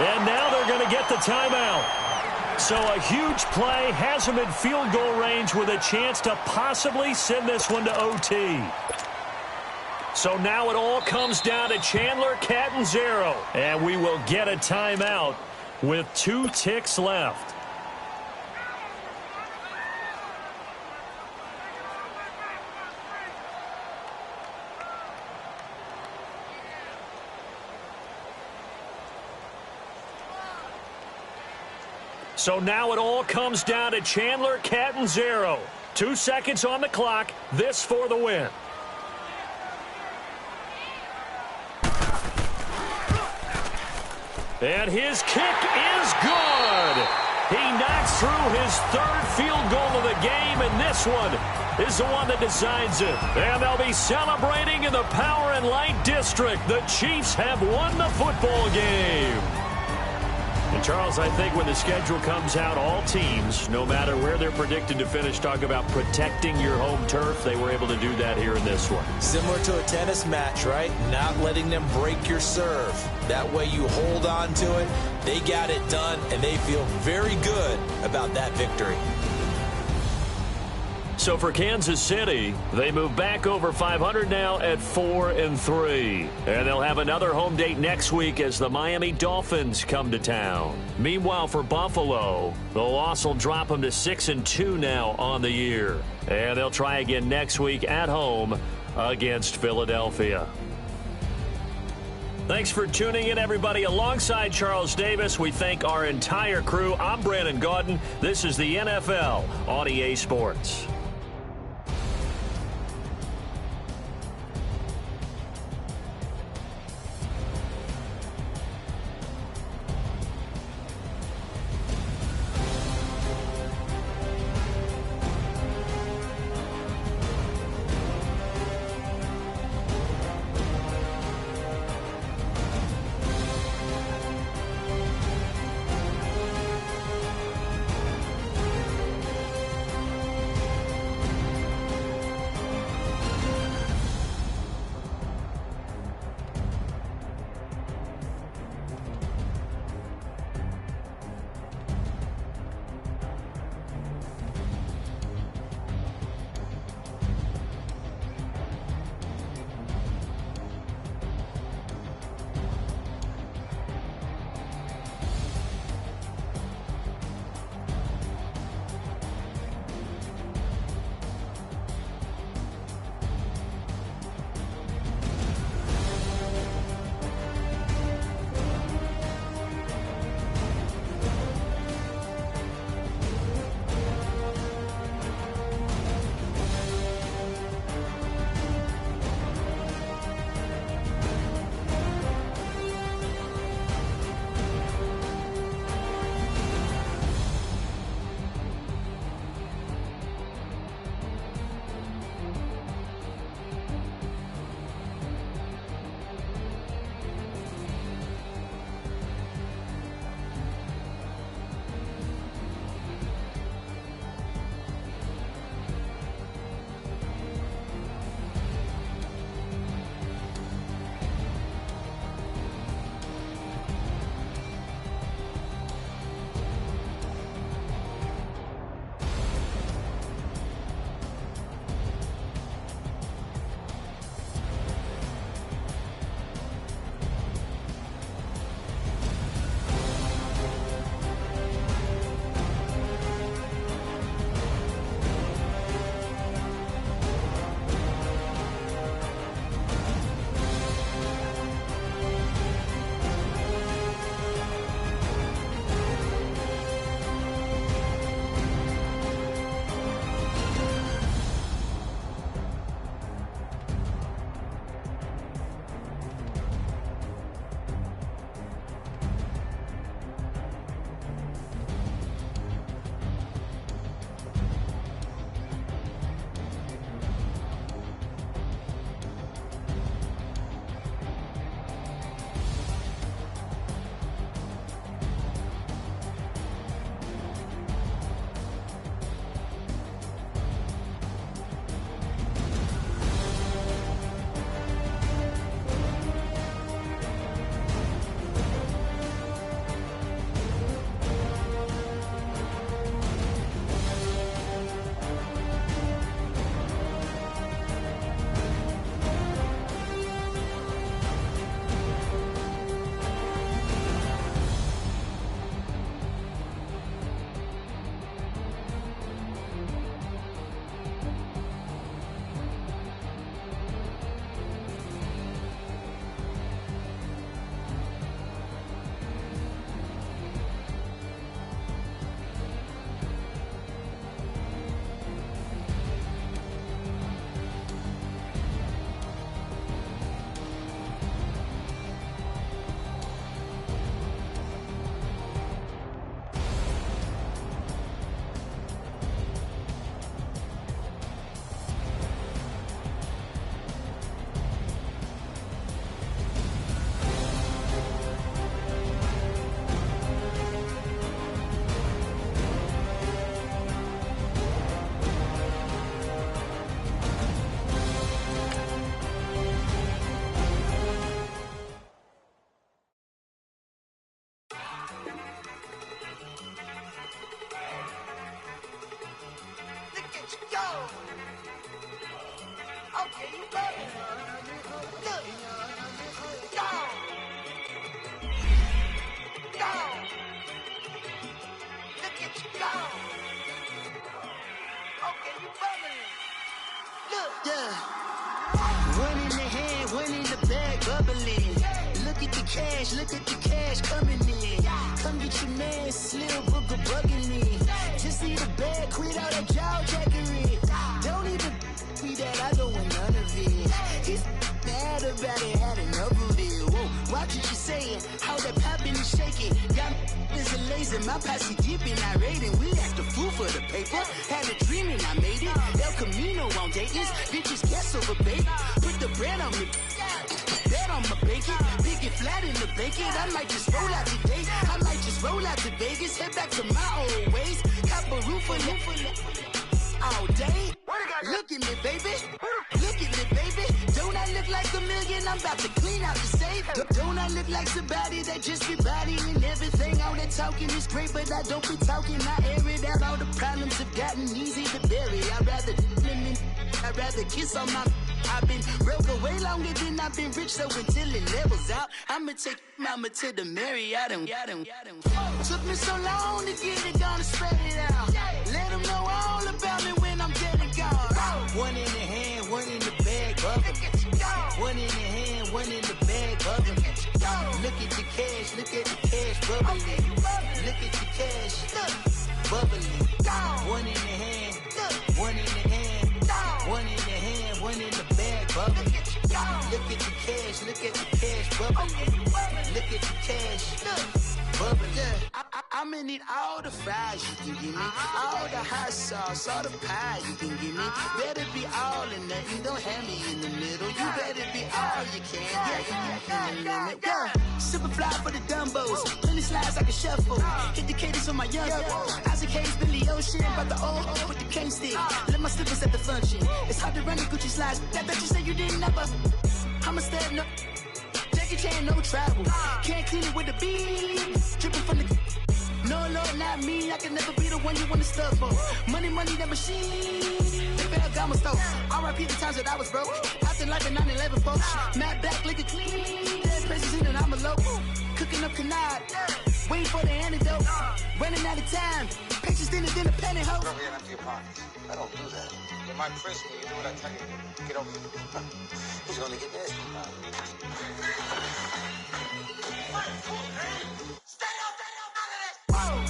D: And now they're going to get the timeout. So a huge play has him in field goal range with a chance to possibly send this one to OT. So now it all comes down to Chandler Catanzaro. And we will get a timeout with 2 ticks left. So now it all comes down to Chandler Catanzaro. 2 seconds on the clock. This for the win. And his kick is good. He knocks through his 3rd field goal of the game, and this one is the one that decides it. And they'll be celebrating in the Power and Light District. The Chiefs have won the football game. And, Charles, I think when the schedule comes out, all teams, no matter where they're predicted to finish, talk about protecting your home turf. They were able to do that here in this one.
E: Similar to a tennis match, right? Not letting them break your serve. That way you hold on to it. They got it done, and they feel very good about that victory.
D: So for Kansas City, they move back over 500 now at 4-3. And they'll have another home date next week as the Miami Dolphins come to town. Meanwhile, for Buffalo, the loss will drop them to 6-2 now on the year. And they'll try again next week at home against Philadelphia. Thanks for tuning in, everybody. Alongside Charles Davis, we thank our entire crew. I'm Brandon Gaudin. This is the NFL on EA Sports.
C: Okay, you better. Look. Go. Go. Look at you go. Okay, you bubbling. Look, yeah. One in the hand, one in the bag, bubbling. Look at the cash coming in. Come get your man, Slim Booker bugging in. Just need a bag, quit all that jaw jackery. Don't even be that, I don't want none of it. He's mad about it, had enough of it. Whoa, watch what you saying, how that poppin' and shaking. Got is a lazy, my posse deep and irate, and we act a fool for the paper. Had a dream and I made it. El Camino on Dayton's, bitches guess over bait. Put the bread on me, bet on my bacon. Big it flat in the bacon. I might just roll out today. I might just roll out to Vegas, head back to my old ways. Cop a roof for all day. Look at me, baby. Look at me, baby. Don't I look like a million? I'm about to clean out the safe. Don't I look like somebody that just be bodying everything? All that talking is great, but I don't be talking. I air it out. All the problems have gotten easy to bury. I'd rather kiss on my. I've been broke way longer than I've been rich, so until it levels out, I'ma take mama to the Marriott and took me so long to get it done and spread it out. Let them know all about me when I'm dead and gone. One in the hand, one in the bag, bubbling. One in the hand, one in the bag, bubbling. Look at the cash, bubbling. Look at the cash, bubbling. One in the hand, one in the hand. One in the hand, one in the bag, bubbling. Look at the cash, bubbling. Look at the cash, bubbling. I'ma need all the fries you can give me, all the hot sauce, all the pie you can give me. Better be all or nothing, don't have me in the middle. You better be all you can, yeah. Super fly for the Dumbos, plenty slides like a shuffle. Hit the cadence on my young Isaac Hayes, Billy Ocean, about the old with the cane stick. Let my slippers at the function. It's hard to run the Gucci slides. That bet you say you didn't never. I'ma step no. Jackie Chan, no travel. Can't clean it with the beat. Dripping from the. No, Lord, not me. I can never be the one you wanna stuff for. Money, that machine. The Ferragamo store. R.I.P. the times that I was broke. Acting like a 9/11 folks. Matt back, looking clean. Dead presses in and I'm a local. Cooking up canard. Waiting for the antidote. Running out of time. Pictures thinner than a penny hoe.
G: Don't get empty your pockets. I don't do that. You might frisk me. You do what I tell you. Get over it. He's gonna get nasty.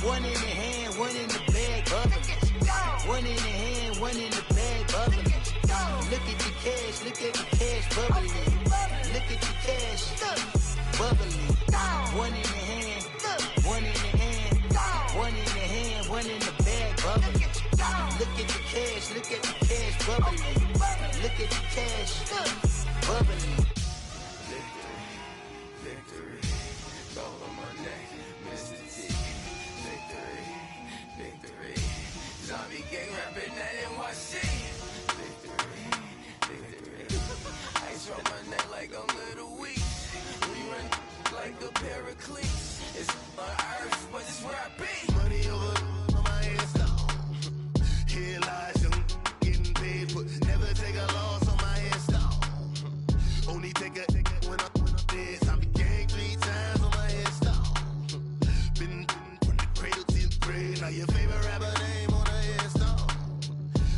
C: One in the hand, one in the bag, bubbling. One in the hand, one in the bag, bubbling. Look at the cash, bubbling. Look at the cash, bubbling. One in the hand, one in the hand, one in the hand, one in the bag, bubbling. Look at the cash, bubbling. Look at the cash, bubbling.
H: Victory, gold on my neck, Mr. T. Victory, zombie gang rapping that NYC. Victory, ice on my neck like a little weak. We run like a paraclete. It's on earth, but it's where I be.
I: Money over on my headstone. Here lies young, getting paid for. Never take a loss on my headstone. Only take a when I'm dead. Zombie gang 3 times on my headstone. Been from the cradle to the grave. Now your favorite rapper name on a headstone.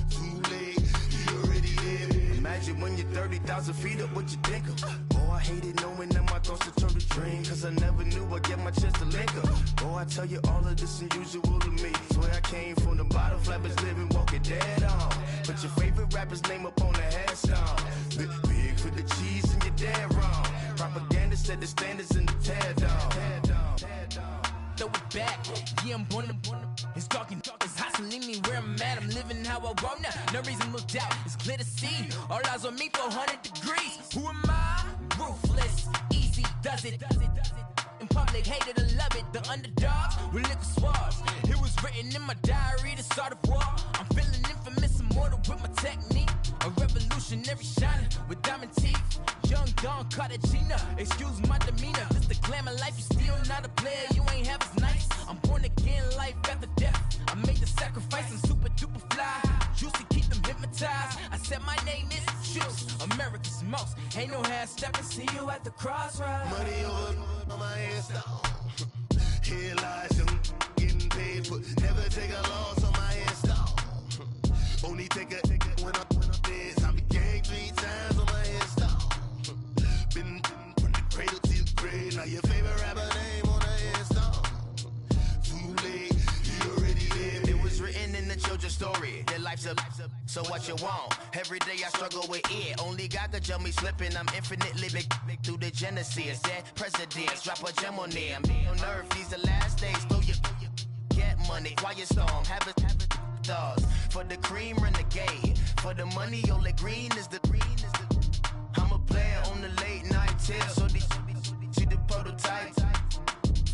I: Too late, you already dead.
H: Imagine when you're 30,000 feet up, what you think of? Oh, I hated knowing that my thoughts would turn to dream. Cause I never knew I'd get my chance to link up. Oh, I tell you all of this unusual to me. Swear I came from the bottom, flappers living, walking dead on. Put your favorite rapper's name up on the headstone. Big for the cheese and you're dead wrong. Propaganda set the standards in the tear down.
J: Throw it back, yeah, I'm born to. It's dark and it's hot, so leave me where I'm at. I'm living how I want now. No reason to look out, it's clear to see. All eyes on me, 400 degrees. Who am I? Ruthless, easy, does it. In public, hated and love it. The underdogs with liquor swabs. It was written in my diary to start a war. I'm feeling infamous, immortal with my technique. A revolutionary shining with diamond teeth. Young Don Cartagena, excuse my demeanor. This the glamour life, you still not a player. You ain't half as nice. I'm born again, life after death. I made the sacrifice, I'm super duper fly. Juicy, keep them Ain't no half stepping, see you at the crossroads.
I: Money over on my headstone. Here lies young, getting paid for. Never take a loss on my headstone. Only take a when I'm dead. I be gang 3 times on my headstone. Been from the cradle to the grave. Now your favorite rapper name on the headstone. Too late, you already lived.
K: It was written in the children's story. Their life's a so what you want? Every day I struggle with it. Only God could jump me slipping. I'm infinitely big through the genesis. Dead presidents, drop a gem on them. On earth, these the last days. Throw your get money. Quiet storm, have it thoughts. For the cream, renegade. For the money, only green is the. I'm a player on the late night tip. So these see the prototype.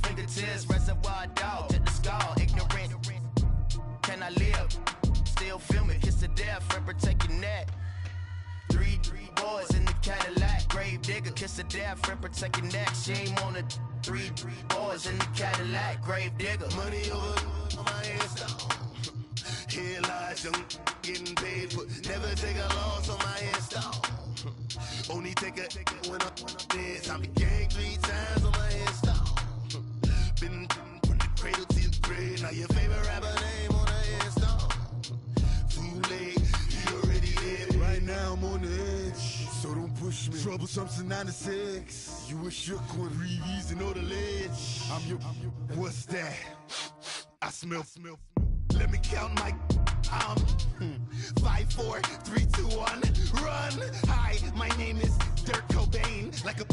K: Fingertips, reservoir dog. Check the skull, ignorant. Can I live? Still film it, kiss to death, friend protect your neck. 3 boys in the Cadillac, grave digger, kiss to death, friend protect your neck. Shame on the 3 boys in the Cadillac, grave digger.
I: Money over on my headstone. Here lies young, getting paid for. Never take a loss on my headstone. Only take a when I'm dead. I be gang 3 times on my headstone. Been from the cradle to the grave. Now your favorite rapper name on the headstone. Too late, you already lived. Right now I'm on the edge, so don't push me. Troublesome to 96. You a shook one, breathe easy, know the ledge. I'm your. What's that? I smell. Let me count my. 5, 4, 3, 2, 1, run. Hi, my name is Dirk Cobain. Like a.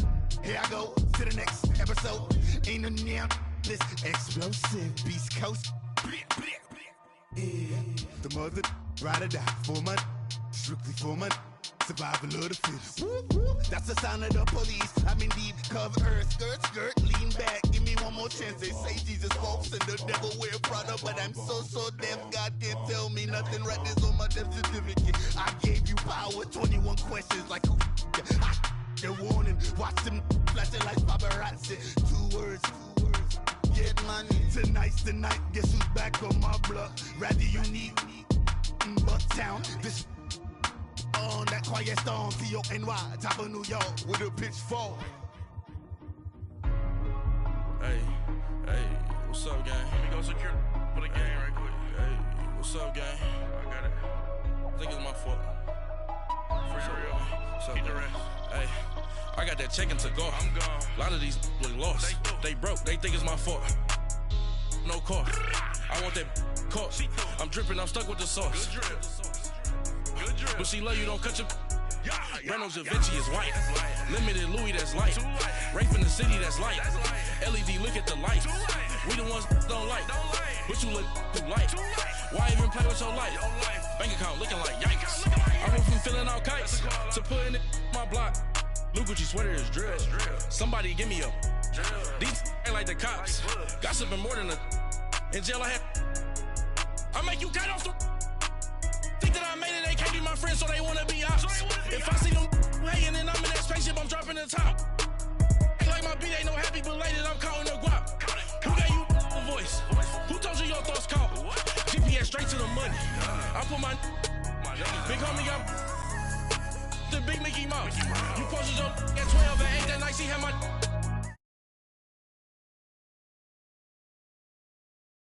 I: Here I go to the next episode. Ain't no damn this explosive Beast Coast. Yeah. The mother ride or die for my strictly for my survival of the fittest. That's the sound of the police. I'm in deep cover, skirt, lean back. Give me one more chance. They say Jesus walks and the devil wear Prada, but I'm so deaf. God can't tell me nothing. Right this on my death certificate. I gave you power. 21 questions like who? The warning. Watch them flashing like paparazzi. 2 words. Get money. Tonight's the night. Guess who's back on my block? Rather unique. Bucktown. This on that quiet storm. T-O-N-Y. Top of New York with a pitchfork.
L: Hey, what's up, gang? Let me go secure for the game right quick. Hey, what's up, gang? I got it. I think it's my fault. For real. What's up, the rest. Hey, I got that chicken to go. I'm gone. A lot of these look lost. They broke. They think it's my fault. No car. I want that caught. I'm dripping. I'm stuck with the sauce. Good drip. But she love you. Don't cut your. Reynolds Da Vinci is white. Limited Louis, that's light. Rape in the city, that's light. LED, look at the light. We the ones don't like. But you look too light. Why even play with your life? Bank account looking like yikes. I went from filling out kites to putting it in my block. Blue Gucci sweater is drill. Somebody give me a. These ain't like the cops. Gossiping more than a. In jail I had. I make you cut off the. Think that I made it, they can't be my friends, so they wanna be ops. If I see them hating and I'm in that spaceship, I'm dropping the top. Ain't like my beat ain't no happy belated, I'm calling the guap. Who gave you a voice? Who told you your thoughts count? GPS straight to the money. I put my big homie got the big Mickey Mouse. You posted your at 12 and 8 that night, she had my